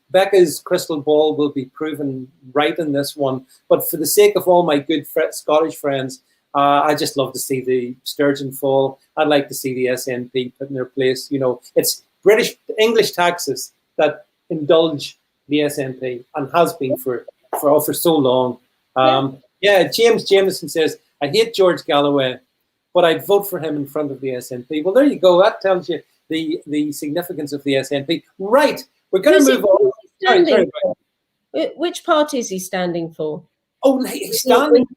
Becca's crystal ball will be proven right in this one. But for the sake of all my good Scottish friends, I just love to see the Sturgeon fall. I'd like to see the SNP put in their place. It's English taxes that indulge the SNP and has been for so long. James Jameson says, I hate George Galloway, but I'd vote for him in front of the SNP. Well, there you go. That tells you the significance of the SNP. Right. We're going to move on. standing for? Which party is he standing for? Oh, he's standing.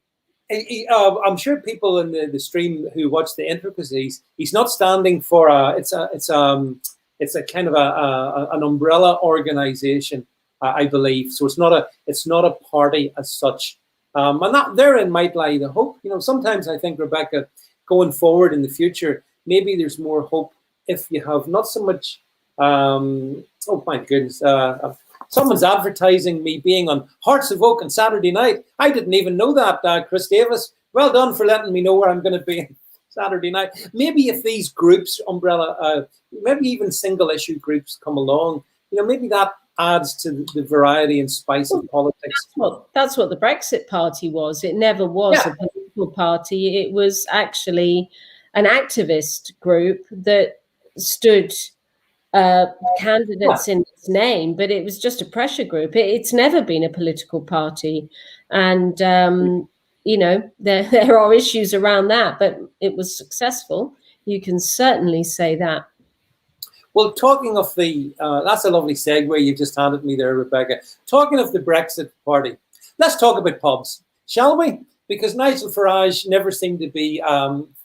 I'm sure people in the stream who watch the intricacies, he's not standing for it's a kind of an umbrella organization, I believe. So it's not a party as such, and that therein might lie the hope. Sometimes I think, Rebecca, going forward in the future, maybe there's more hope if you have not so much. Oh my goodness. Someone's advertising me being on Hearts of Oak on Saturday night. I didn't even know that, Chris Davis. Well done for letting me know where I'm going to be Saturday night. Maybe if these groups, umbrella, maybe even single issue groups come along, maybe that adds to the variety and spice of politics. That's what the Brexit Party was. It never was a political party. It was actually an activist group that stood candidates in its name, but it was just a pressure group. It's never been a political party, and there are issues around that, but it was successful. You can certainly say that. Well, talking of that's a lovely segue you just handed me there, Rebecca. Talking of the Brexit Party, let's talk about pubs, shall we? Because Nigel Farage never seemed to be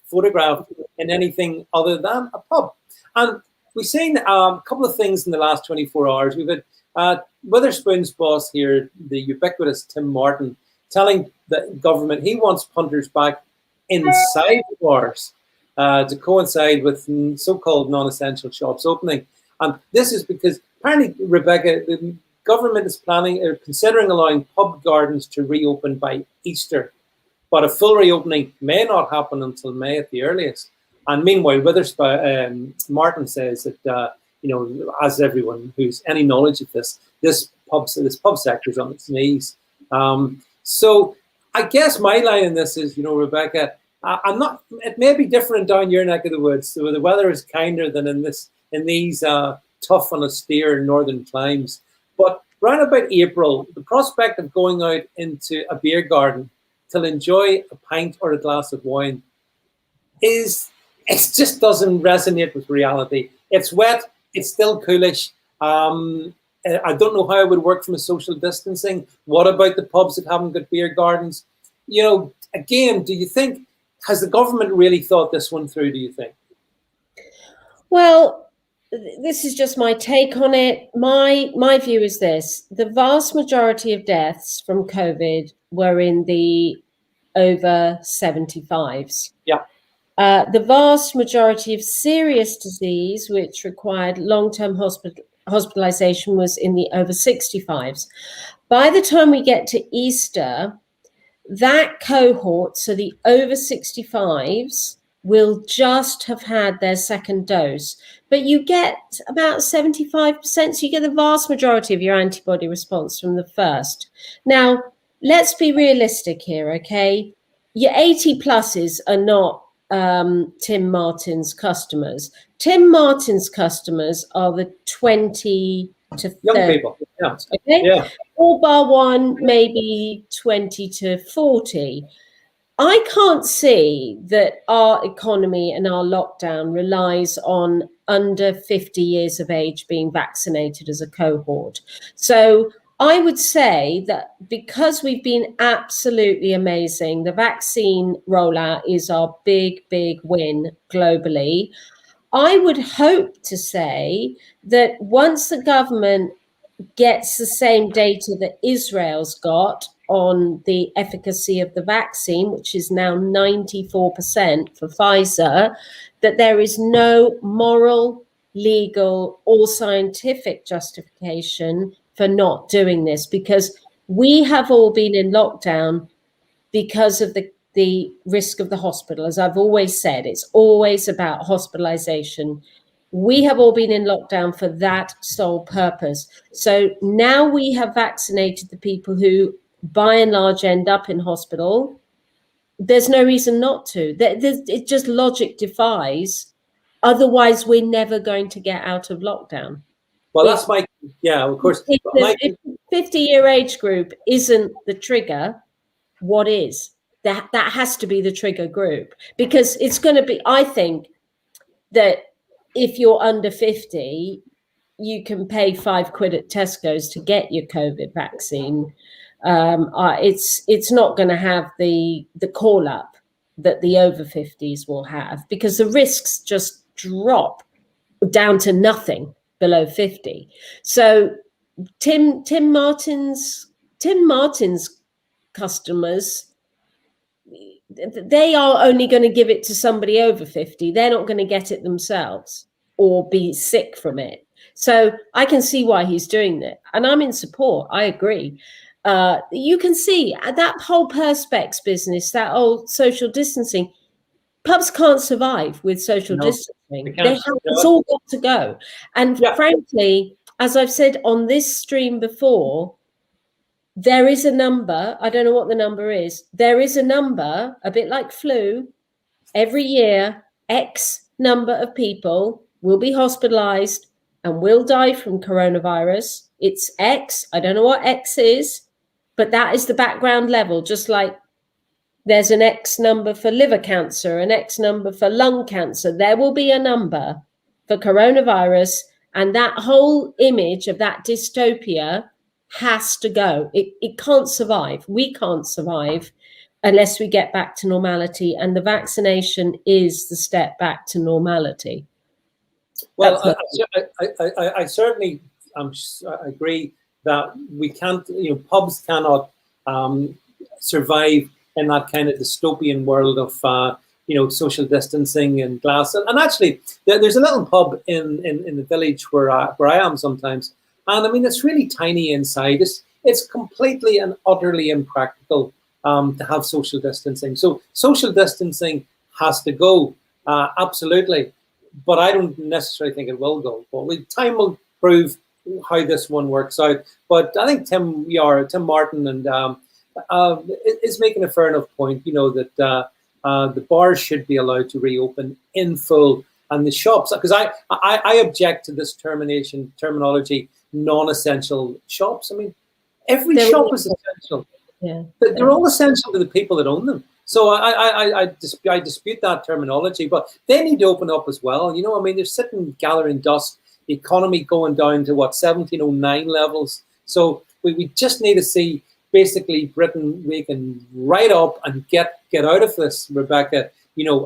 photographed in anything other than a pub, and we've seen a couple of things in the last 24 hours. We've had Witherspoon's boss here, the ubiquitous Tim Martin, telling the government he wants punters back inside the bars to coincide with so-called non-essential shops opening. And this is because apparently, Rebecca, the government is planning or considering allowing pub gardens to reopen by Easter. But a full reopening may not happen until May at the earliest. And meanwhile, Martin says that as everyone who's any knowledge of this pub sector is on its knees. So I guess my line in this is, Rebecca, I'm not. It may be different down your neck of the woods. So the weather is kinder than in these tough and austere northern climes. But round about April, the prospect of going out into a beer garden to enjoy a pint or a glass of wine it just doesn't resonate with reality. It's wet. It's still coolish. I don't know how it would work from a social distancing. What about the pubs that haven't got beer gardens? Again, do you think, has the government really thought this one through, do you think? Well, this is just my take on it. My view is this. The vast majority of deaths from COVID were in the over 75s. Yeah. The vast majority of serious disease, which required long-term hospitalization, was in the over 65s. By the time we get to Easter, that cohort, so the over 65s, will just have had their second dose. But you get about 75%, so you get the vast majority of your antibody response from the first. Now, let's be realistic here, okay? Your 80 pluses are not Tim Martin's customers. Tim Martin's customers are the 20 to 30. Young people. Yeah. Okay? Yeah. All bar one, maybe 20 to 40. I can't see that our economy and our lockdown relies on under 50 years of age being vaccinated as a cohort. So I would say that because we've been absolutely amazing, the vaccine rollout is our big, big win globally. I would hope to say that once the government gets the same data that Israel's got on the efficacy of the vaccine, which is now 94% for Pfizer, that there is no moral, legal, or scientific justification for not doing this, because we have all been in lockdown because of the risk of the hospital. As I've always said, it's always about hospitalization. We have all been in lockdown for that sole purpose. So now we have vaccinated the people who, by and large, end up in hospital. There's no reason not to. It just logic defies. Otherwise, we're never going to get out of lockdown. Well, that's my, yeah, of course. If the 50-year age group isn't the trigger, what is? That has to be the trigger group, because it's going to be, I think, that if you're under 50, you can pay £5 at Tesco's to get your COVID vaccine, it's not going to have the call up that the over 50s will have, because the risks just drop down to nothing below 50. So Tim Martin's customers, they are only going to give it to somebody over 50. They're not going to get it themselves or be sick from it. So I can see why he's doing that, and I'm in support. I agree. You can see that whole perspex business, that old social distancing. Pubs can't survive with social distancing. It's all got to go. And frankly, as I've said on this stream before, there is a number. I don't know what the number is. There is a number, a bit like flu. Every year, X number of people will be hospitalized and will die from coronavirus. It's X. I don't know what X is, but that is the background level, just like there's an X number for liver cancer, an X number for lung cancer. There will be a number for coronavirus, and that whole image of that dystopia has to go. It can't survive. We can't survive unless we get back to normality, and the vaccination is the step back to normality. Well, I certainly agree that we can't, pubs cannot survive in that kind of dystopian world of, social distancing and glass. And actually, there's a little pub in the village where I am sometimes. And I mean, it's really tiny inside. It's completely and utterly impractical to have social distancing. So social distancing has to go, absolutely. But I don't necessarily think it will go. But time will prove how this one works out. But I think Tim Martin and is making a fair enough point, that the bars should be allowed to reopen in full, and the shops, because I object to this terminology, non-essential shops. I mean, every shop is essential. Yeah, they're all essential to the people that own them. So I dispute that terminology, but they need to open up as well. I mean, they're sitting gathering dust, the economy going down to 1709 levels. So we just need to see basically Britain waking right up and get out of this, Rebecca,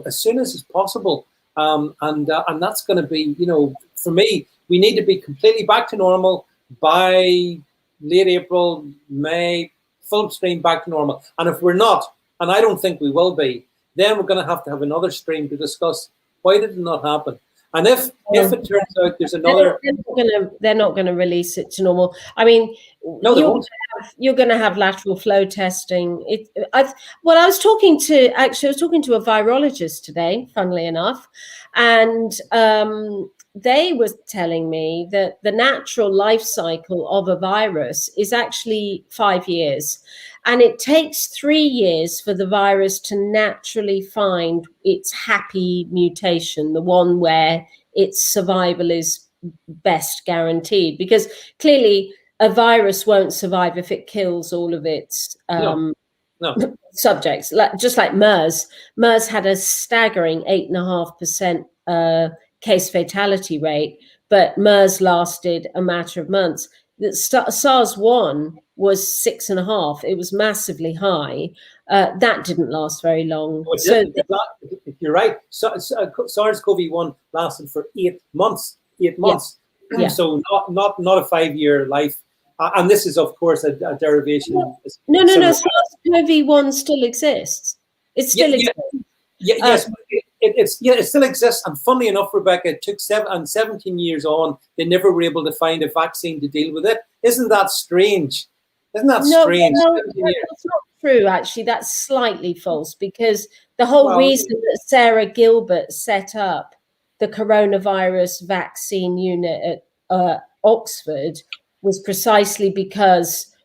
as soon as possible. And that's going to be, for me, we need to be completely back to normal by late April, May, full stream back to normal. And if we're not, and I don't think we will be, then we're going to have another stream to discuss why did it not happen. And if it turns out there's another, they're not going to release it to normal. I mean, no, they won't. You're going to have lateral flow testing. I was talking to a virologist today, funnily enough, and they were telling me that the natural life cycle of a virus is actually 5 years. And it takes 3 years for the virus to naturally find its happy mutation, the one where its survival is best guaranteed. Because clearly a virus won't survive if it kills all of its No. subjects. Just like MERS. MERS had a staggering 8.5% case fatality rate, but MERS lasted a matter of months. SARS-1 was 6.5. It was massively high. That didn't last very long. You're right. SARS-CoV-1 lasted for 8 months. 8 months. Yeah. So not a 5-year life. And this is, of course, a derivation. No. SARS-CoV-1 still exists. It still exists. Yes. It still exists. And funnily enough, Rebecca, it took 17 years on. They never were able to find a vaccine to deal with it. Isn't that strange? Strange? No, that's not true, actually. That's slightly false, because the whole reason that Sarah Gilbert set up the coronavirus vaccine unit at Oxford was precisely because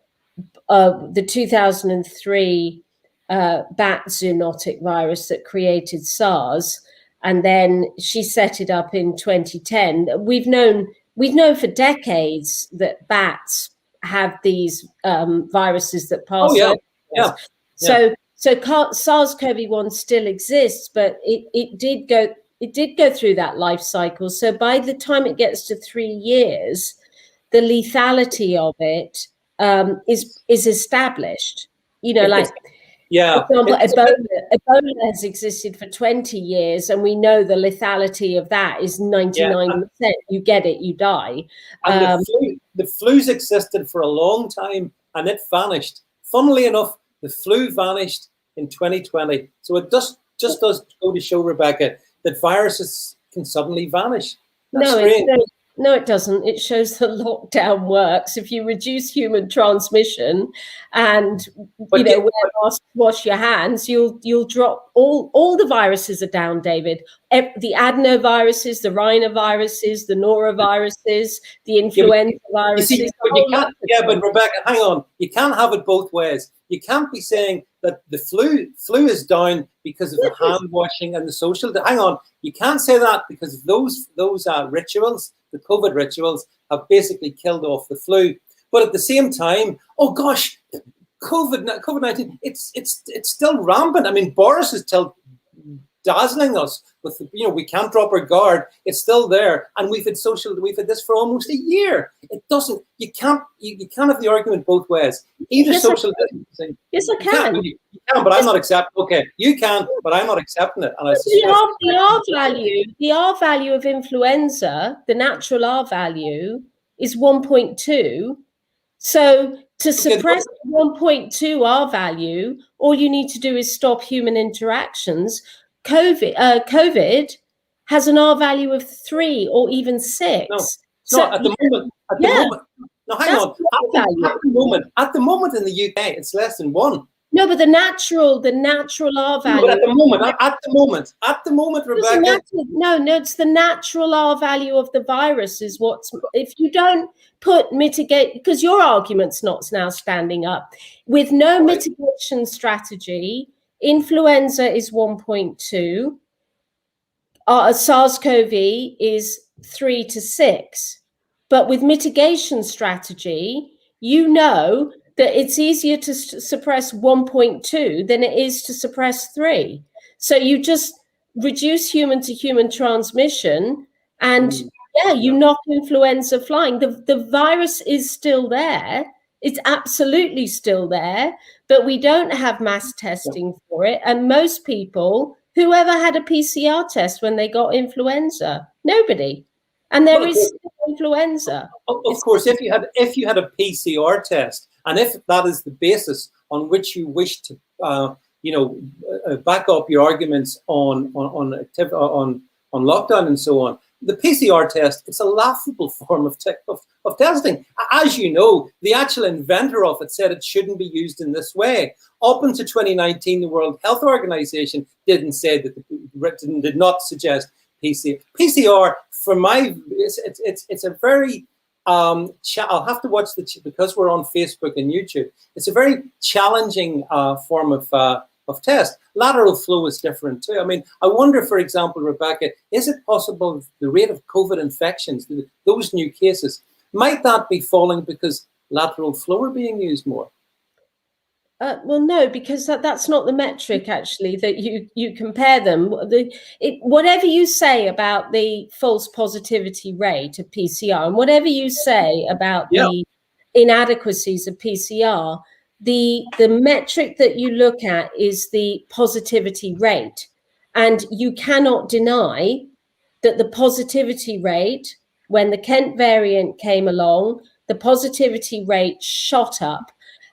the 2003 bat zoonotic virus that created SARS, and then she set it up in 2010. We've known for decades that bats have these viruses that pass. So SARS-CoV-1 still exists, but it did go it did go through that life cycle. So by the time it gets to 3 years, the lethality of it is established. You know, like, yeah, for example, Ebola has existed for 20 years, and we know the lethality of that is 99%. You get it, you die. And the flu's existed for a long time, and it vanished. Funnily enough, the flu vanished in 2020. So it just does go to show, Rebecca, that viruses can suddenly vanish. That's strange. No, it doesn't. It shows that lockdown works. If you reduce human transmission and wear masks, wash your hands, you'll drop all the viruses are down, David. The adenoviruses, the rhinoviruses, the noroviruses, the influenza viruses. But Rebecca, hang on. You can't have it both ways. You can't be saying that the flu is down because of the hand washing and the social. Hang on. You can't say that, because those rituals, the COVID rituals, have basically killed off the flu. But at the same time, oh gosh, COVID-19, it's still rampant. I mean, Boris is still dazzling us with, we can't drop our guard. It's still there, and we've had this for almost a year. You can't have the argument both ways. Either social distancing. Yes, I can. You can, but I'm not accepting. Okay, you can, but I'm not accepting it. And the R value of influenza, the natural R value, is 1.2. So to suppress 1.2 R value, all you need to do is stop human interactions. COVID has an R value of 3 or even 6. No, it's not at the moment. No, hang on. At the moment in the UK, it's less than 1. No, but the natural R value. But at the moment, Rebecca. No, it's the natural R value of the virus is what's. If you don't mitigate, because your argument's not now standing up, with no mitigation strategy, influenza is 1.2. SARS-CoV is 3 to 6. But with mitigation strategy, that it's easier to suppress 1.2 than it is to suppress 3. So you just reduce human-to-human transmission, and you knock influenza flying. The virus is still there. It's absolutely still there, but we don't have mass testing for it. And most people, whoever had a PCR test when they got influenza? Nobody. And there is still influenza. Of course, if you had a PCR test, and if that is the basis on which you wish to, back up your arguments on lockdown and so on, the PCR test, it's a laughable form of testing. As you know, the actual inventor of it said it shouldn't be used in this way. Up until 2019, the World Health Organization did not suggest PCR. PCR, it's a very I'll have to watch because we're on Facebook and YouTube. It's a very challenging form of test. Lateral flow is different too. I mean, I wonder, for example, Rebecca, is it possible the rate of COVID infections, those new cases, might that be falling because lateral flow are being used more? Well, no, because that's not the metric, actually, that you compare them. Whatever you say about the false positivity rate of PCR, and whatever you say about the inadequacies of PCR, the metric that you look at is the positivity rate. And you cannot deny that the positivity rate, when the Kent variant came along, the positivity rate shot up.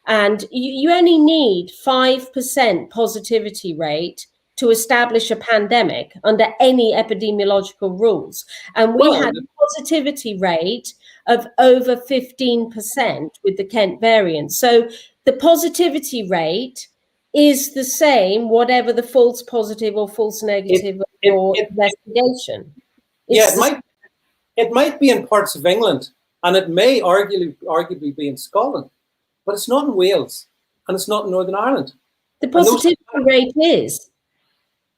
And you only need 5% positivity rate to establish a pandemic under any epidemiological rules. And we had a positivity rate of over 15% with the Kent variant. So the positivity rate is the same, whatever the false positive or false negative or investigation. It might be in parts of England, and it may arguably be in Scotland. But it's not in Wales, and it's not in Northern Ireland. The positivity rate is.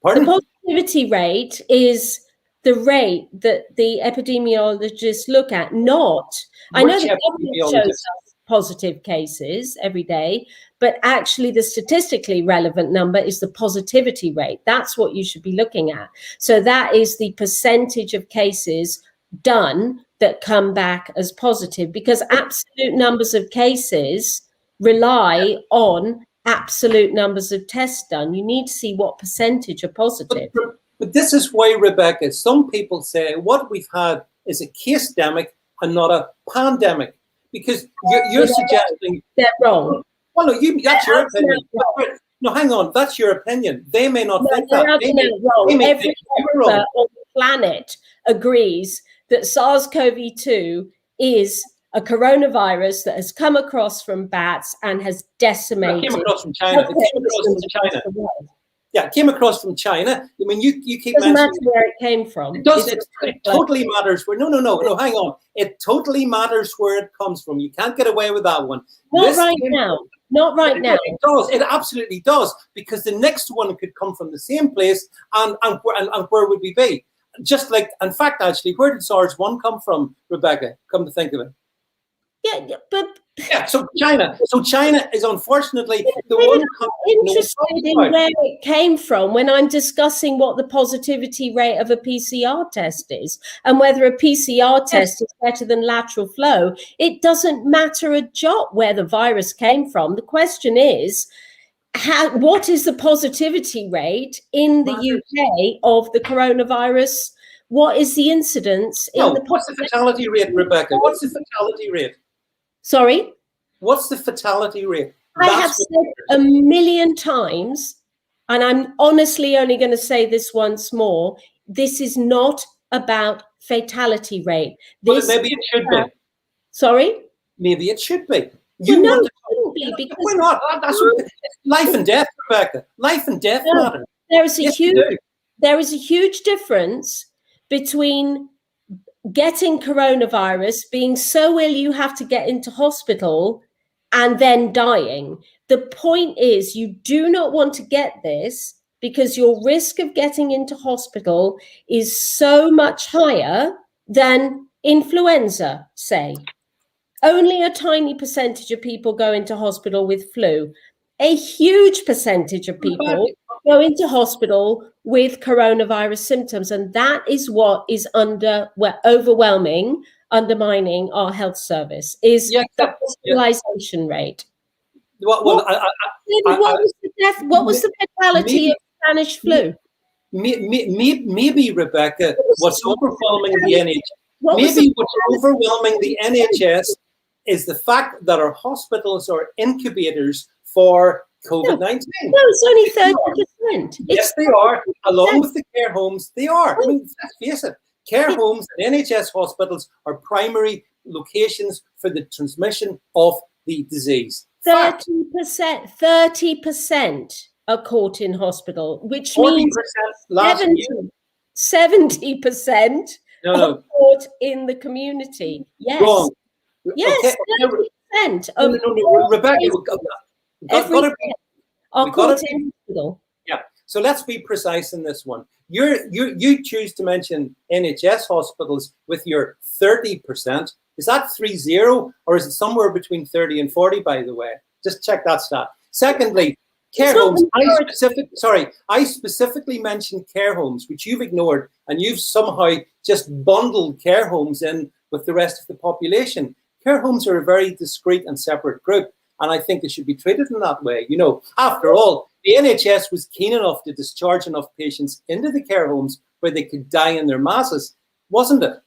Pardon? The positivity rate is the rate that the epidemiologists look at, not. I know the government shows us positive cases every day, but actually the statistically relevant number is the positivity rate. That's what you should be looking at. So that is the percentage of cases done that come back as positive, because absolute numbers of cases rely on absolute numbers of tests done. You need to see what percentage are positive. But this is why, Rebecca, some people say what we've had is a case-demic and not a pandemic, because you're suggesting they're wrong. Well, no, that's your opinion. No, hang on, that's your opinion. They may not think that. Wrong. Every expert on the planet agrees that SARS-CoV-2 is a coronavirus that has come across from bats and has decimated. It came across from China. It came across from China. Yeah, it came across from China. I mean, you keep mentioning. It doesn't matter where it came from. It does. It totally matters where. No, hang on. It totally matters where it comes from. You can't get away with that one. Not right now. It does. It absolutely does, because the next one could come from the same place, and where would we be? Just like, in fact, actually, where did SARS-1 come from, Rebecca? Come to think of it. So China. So China is unfortunately the one interested in where it came from when I'm discussing what the positivity rate of a PCR test is and whether a PCR test is better than lateral flow. It doesn't matter a jot where the virus came from. The question is, what is the positivity rate in the UK of the coronavirus? What is the incidence in the what's the fatality rate, Rebecca? What's the fatality rate? Sorry? What's the fatality rate? I have said a million times, and I'm honestly only going to say this once more, this is not about fatality rate. Maybe it should be. Sorry? Maybe it should be. No, it shouldn't be, because why not? That's life and death, Rebecca. Life and death matter. There is a huge difference between getting coronavirus, being so ill you have to get into hospital, and then dying. The point is, you do not want to get this because your risk of getting into hospital is so much higher than influenza, say. Only a tiny percentage of people go into hospital with flu. A huge percentage of people go into hospital with coronavirus symptoms, and that is what is undermining our health service, is the hospitalization rate. What was the fatality of Spanish flu? Maybe, Rebecca, what's overwhelming the NHS? What's overwhelming the NHS is the fact that our hospitals are incubators for COVID-19. No, it's only 30%. Yes, they are. Along with the care homes, they are. I mean, let's face it. Care homes and NHS hospitals are primary locations for the transmission of the disease. 30% are caught in hospital, which means 70% are caught in the community. Yes. Wrong. Yes, okay. 30% of Rebecca, are caught in hospital. Yeah. So let's be precise in this one. You choose to mention NHS hospitals with your 30%. Is that 30, or is it somewhere between 30 and 40? By the way, just check that stat. Secondly, care homes. I specifically mentioned care homes, which you've ignored, and you've somehow just bundled care homes in with the rest of the population. Care homes are a very discrete and separate group, and I think they should be treated in that way. You know, after all, the NHS was keen enough to discharge enough patients into the care homes where they could die in their masses, wasn't it?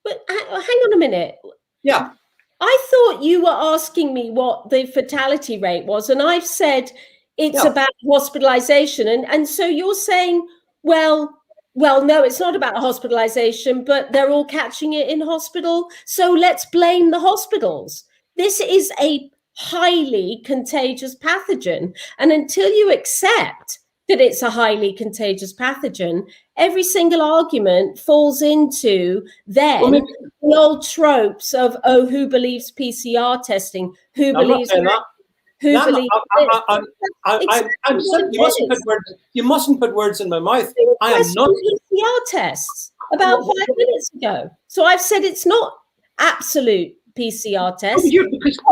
But hang on a minute. Yeah. I thought you were asking me what the fatality rate was, and I've said it's about hospitalization. And so you're saying, well, no, it's not about hospitalization, but they're all catching it in hospital. So let's blame the hospitals. This is a highly contagious pathogen. And until you accept that it's a highly contagious pathogen, every single argument falls into the old tropes of, who believes PCR testing? Who believes that? You mustn't put words in my mouth. I am not PCR tests about 5 minutes ago. So I've said it's not absolute PCR tests.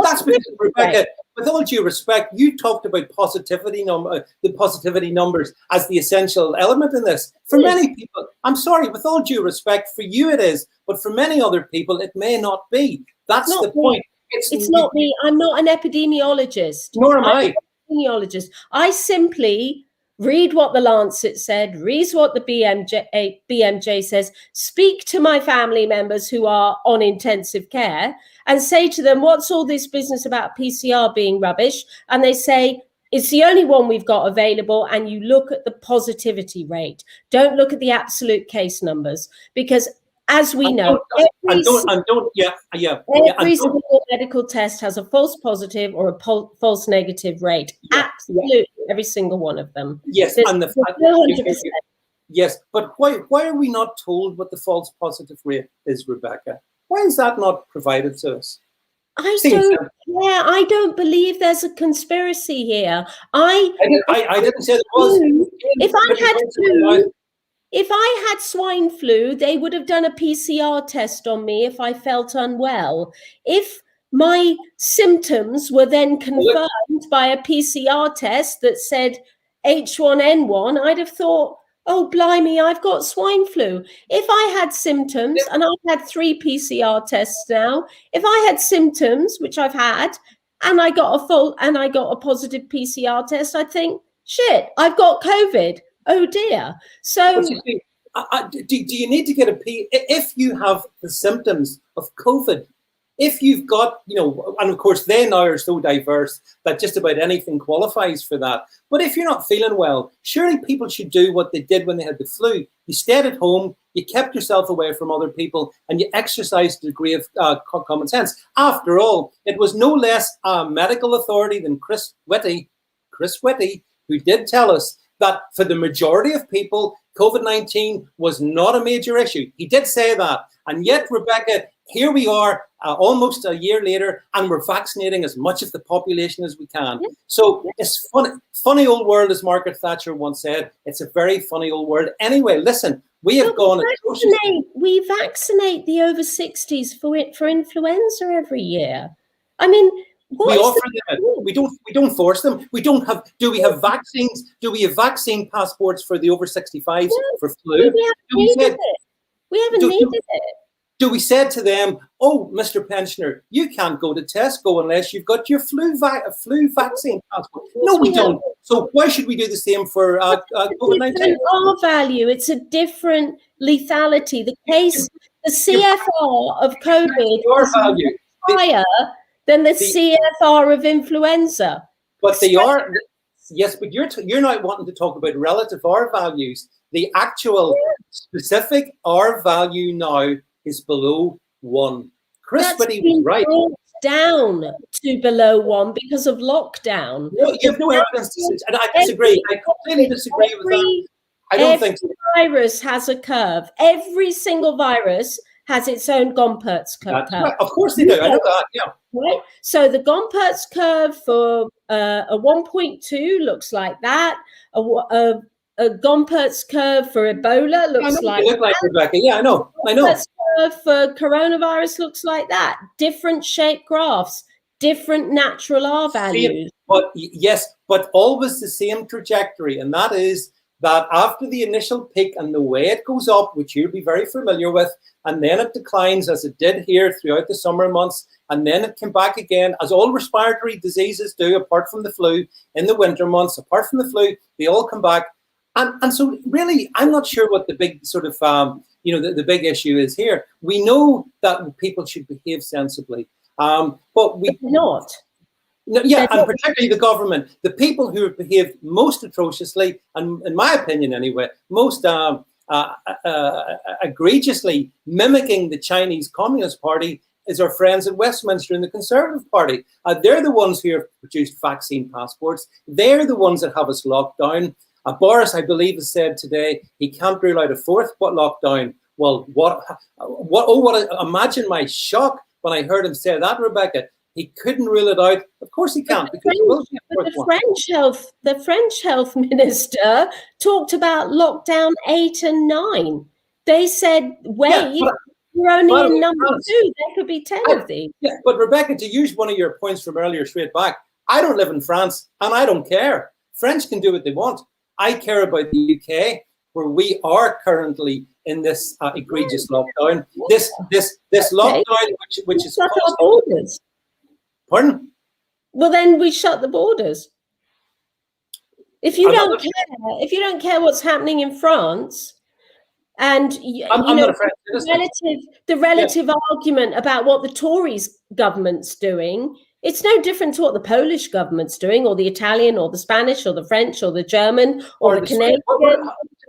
That's because, Rebecca, with all due respect, you talked about the positivity numbers as the essential element in this. For many people, I'm sorry, with all due respect, for you it is, but for many other people, it may not be. That's the point. It's not me. I'm not an epidemiologist. Nor am I. Epidemiologist. I simply read what the Lancet said, read what the BMJ says, speak to my family members who are on intensive care and say to them, what's all this business about PCR being rubbish? And they say, it's the only one we've got available. And you look at the positivity rate. Don't look at the absolute case numbers, because as we know, every single medical test has a false positive or a false negative rate. Absolutely, every single one of them. Yes, yes, but why are we not told what the false positive rate is, Rebecca? Why is that not provided to us? I don't believe there's a conspiracy here. I didn't say there was. If I had swine flu, they would have done a PCR test on me if I felt unwell. If my symptoms were then confirmed by a PCR test that said H1N1, I'd have thought, oh, blimey, I've got swine flu. If I had symptoms, and I've had 3 PCR tests now, if I had symptoms, which I've had, and I got a positive PCR test, I'd think, shit, I've got COVID. Oh dear. So do you need to get if you have the symptoms of COVID, if you've got, and of course they now are so diverse that just about anything qualifies for that. But if you're not feeling well, surely people should do what they did when they had the flu. You stayed at home, you kept yourself away from other people, and you exercised a degree of common sense. After all, it was no less a medical authority than Chris Whitty, who did tell us that for the majority of people, COVID-19 was not a major issue. He did say that. And yet, Rebecca, here we are almost a year later, and we're vaccinating as much of the population as we can. So it's funny old world, as Margaret Thatcher once said. It's a very funny old world. Anyway, listen, we have gone... We vaccinate the over 60s for influenza every year. I mean... We offer them it. We don't force them. We don't have. Do we have vaccines? Do we have vaccine passports for the over 65s for flu? We haven't needed it. Do we said to them, oh, Mr. Pensioner, you can't go to Tesco unless you've got your flu vaccine passport? No, we don't. So why should we do the same for COVID-19? It's an R value. It's a different lethality. The CFR of COVID is higher than the CFR of influenza. But they are, yes, but you're not wanting to talk about relative R values. The actual specific R value now is below 1. Chris Whitty was right. Down to below 1 because of lockdown. No, you have no evidence to say, and I disagree. I completely disagree with that. I don't think so. Every virus has a curve. Every single virus has its own Gompertz curve. Right. Of course they do. I know that. Yeah. Right. So the Gompertz curve for a 1.2 looks like that. A Gompertz curve for Ebola looks like that. You look like Rebecca. Yeah, I know. Gompertz curve for coronavirus looks like that. Different shaped graphs, different natural R values. But always the same trajectory, and that is that after the initial peak and the way it goes up, which you'll be very familiar with, and then it declines as it did here throughout the summer months, and then it came back again, as all respiratory diseases do, apart from the flu, in the winter months, apart from the flu, they all come back. And so really, I'm not sure what the big sort of, the big issue is here. We know that people should behave sensibly, but we not. No, yeah, and particularly the government, the people who have behaved most atrociously, and in my opinion anyway, most egregiously mimicking the Chinese Communist Party is our friends at Westminster in the Conservative Party. They're the ones who have produced vaccine passports. They're the ones that have us locked down. Boris, I believe, has said today he can't rule out a 4th lockdown. Well, imagine my shock when I heard him say that, Rebecca. He couldn't rule it out. Of course he can't. The French health minister talked about lockdown 8 and 9. They said, wait, we're only in number 2. There could be 10 of these. Yeah, but Rebecca, to use one of your points from earlier straight back, I don't live in France, and I don't care. French can do what they want. I care about the UK, where we are currently in this egregious lockdown. This lockdown, which is shut our causing. borders. Pardon? Well, then we shut the borders. If you don't care what's happening in France, and the relative argument about what the Tories government's doing, it's no different to what the Polish government's doing, or the Italian, or the Spanish, or the French, or the German, or the Canadian,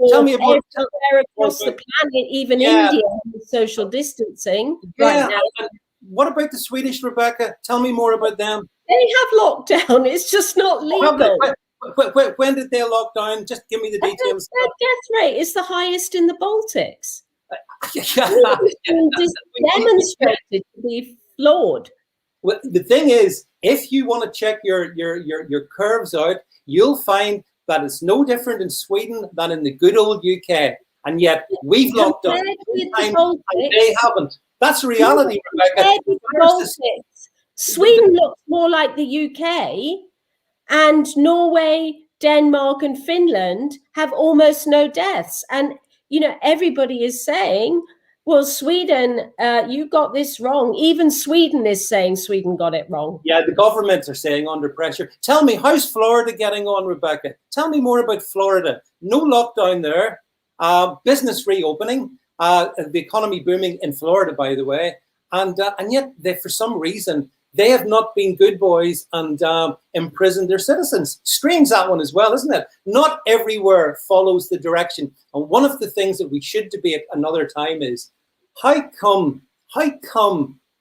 tell me about everywhere across the planet, even India, with social distancing right now. What about the Swedish, Rebecca? Tell me more about them. They have lockdown. It's just not legal. When did they lock down? Just give me the details. Their death rate is the highest in the Baltics. Demonstrated to be flawed. Well, the thing is, if you want to check your curves out, you'll find that it's no different in Sweden than in the good old UK. And yet we've locked down and they haven't. That's reality, Rebecca. Sweden looks more like the UK, and Norway, Denmark, and Finland have almost no deaths. And everybody is saying, well, Sweden, you got this wrong. Even Sweden is saying Sweden got it wrong. Yeah, the governments are saying under pressure. Tell me, how's Florida getting on, Rebecca? Tell me more about Florida. No lockdown there. Business reopening. The economy booming in Florida, by the way. And yet, for some reason, they have not been good boys and imprisoned their citizens. Strange, that one as well, isn't it? Not everywhere follows the direction. And one of the things that we should debate another time is, how come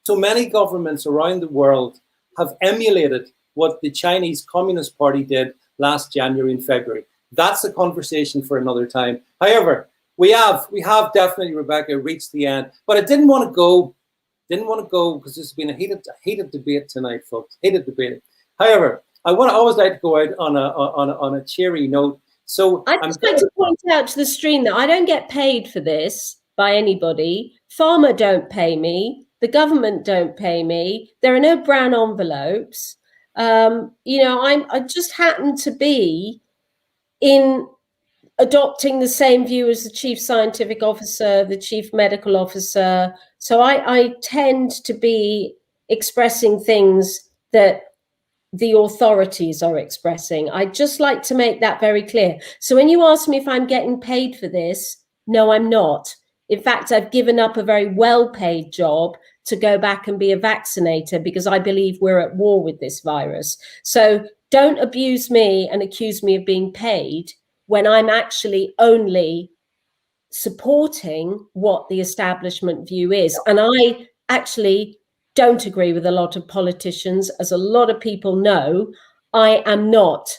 so many governments around the world have emulated what the Chinese Communist Party did last January and February? That's a conversation for another time. However, we have definitely, Rebecca, reached the end. But I didn't want to go because there's been a heated debate tonight, folks. Heated debate. However, I always like to go out on a cheery note. So I'd just like to point out to the stream that I don't get paid for this by anybody. Pharma don't pay me. The government don't pay me. There are no brown envelopes. I just happen to be in adopting the same view as the chief scientific officer, the chief medical officer. So I tend to be expressing things that the authorities are expressing. I'd just like to make that very clear. So when you ask me if I'm getting paid for this, no, I'm not. In fact, I've given up a very well-paid job to go back and be a vaccinator because I believe we're at war with this virus. So don't abuse me and accuse me of being paid when I'm actually only supporting what the establishment view is. And I actually don't agree with a lot of politicians. As a lot of people know, I am not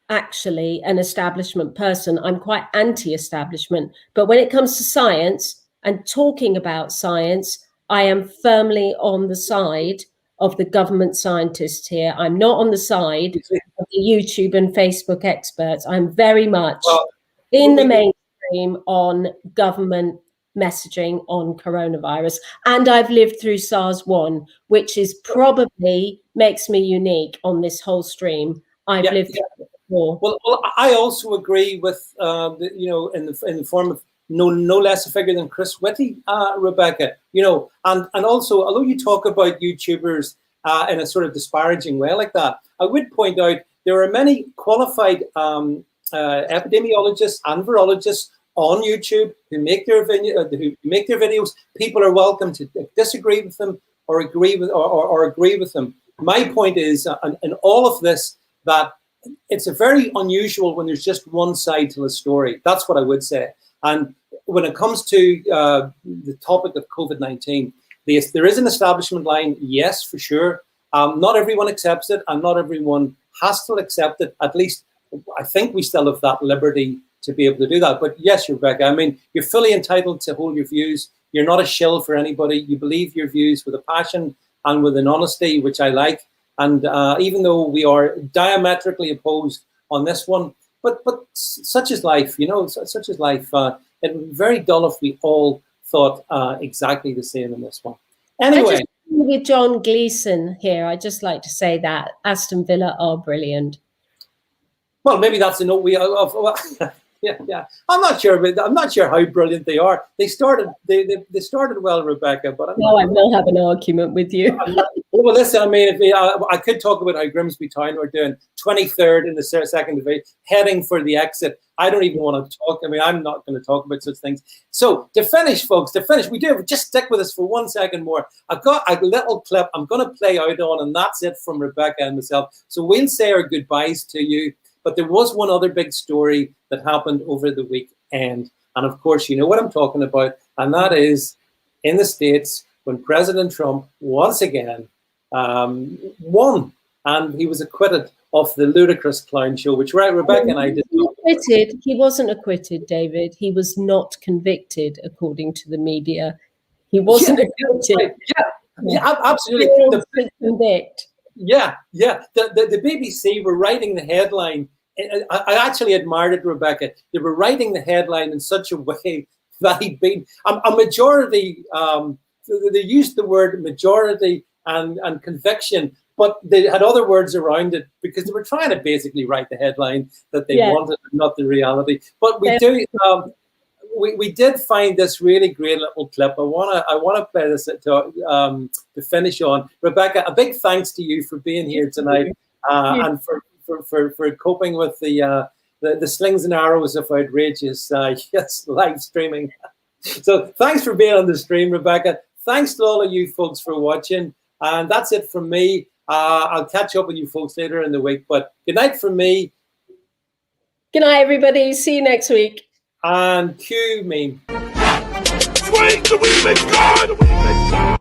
actually an establishment person. I'm quite anti-establishment. But when it comes to science and talking about science, I am firmly on the side of the government scientists here. I'm not on the side of the YouTube and Facebook experts. I'm very much in the mainstream on government messaging on coronavirus. And I've lived through SARS-1, which is probably makes me unique on this whole stream. I've lived through it before. Well, I also agree with, in the form of no less a figure than Chris Whitty, Rebecca, and also, although you talk about YouTubers in a sort of disparaging way like that, I would point out there are many qualified epidemiologists and virologists on YouTube who make their videos. People are welcome to disagree with them or agree with them. My point is, in all of this, that it's a very unusual when there's just one side to a story. That's what I would say. And when it comes to the topic of COVID-19, there is an establishment line, yes, for sure. Not everyone accepts it, and not everyone has to accept it. At least I think we still have that liberty to be able to do that. But yes, Rebecca, I mean, you're fully entitled to hold your views. You're not a shill for anybody. You believe your views with a passion and with an honesty, which I like. And even though we are diametrically opposed on this one, but such is life, such is life. It would be very dull if we all thought exactly the same in this one. Anyway. with John Gleeson here. I'd just like to say that Aston Villa are brilliant. Well, maybe that's a note we of. Yeah. I'm not sure how brilliant they are. They started well, Rebecca, but I will have an argument with you. Well, listen, I mean, I could talk about how Grimsby Town were doing 23rd in the second division, heading for the exit. I don't even want to talk. I mean, I'm not going to talk about such things. So to finish, folks, we do just stick with us for 1 second more. I've got a little clip I'm going to play out on, and that's it from Rebecca and myself. So we'll say our goodbyes to you. But there was one other big story that happened over the weekend. And of course, you know what I'm talking about. And that is in the States when President Trump once again won. And he was acquitted of the ludicrous clown show, which Rebecca and I did. He wasn't acquitted, David. He was not convicted, according to the media. He wasn't acquitted. Yeah, absolutely. Convict. Yeah. The BBC were writing the headline. I actually admired it, Rebecca. They were writing the headline in such a way that he'd been a majority. They used the word majority and conviction, but they had other words around it because they were trying to basically write the headline that they wanted, not the reality. But we do. We did find this really great little clip. I wanna play this to finish on. Rebecca, a big thanks to you for being here tonight and for coping with the slings and arrows of outrageous live streaming. So thanks for being on the stream, Rebecca. Thanks to all of you folks for watching, and that's it from me. I'll catch up with you folks later in the week. But good night from me. Good night, everybody. See you next week. And cue me. Swing the wind, God!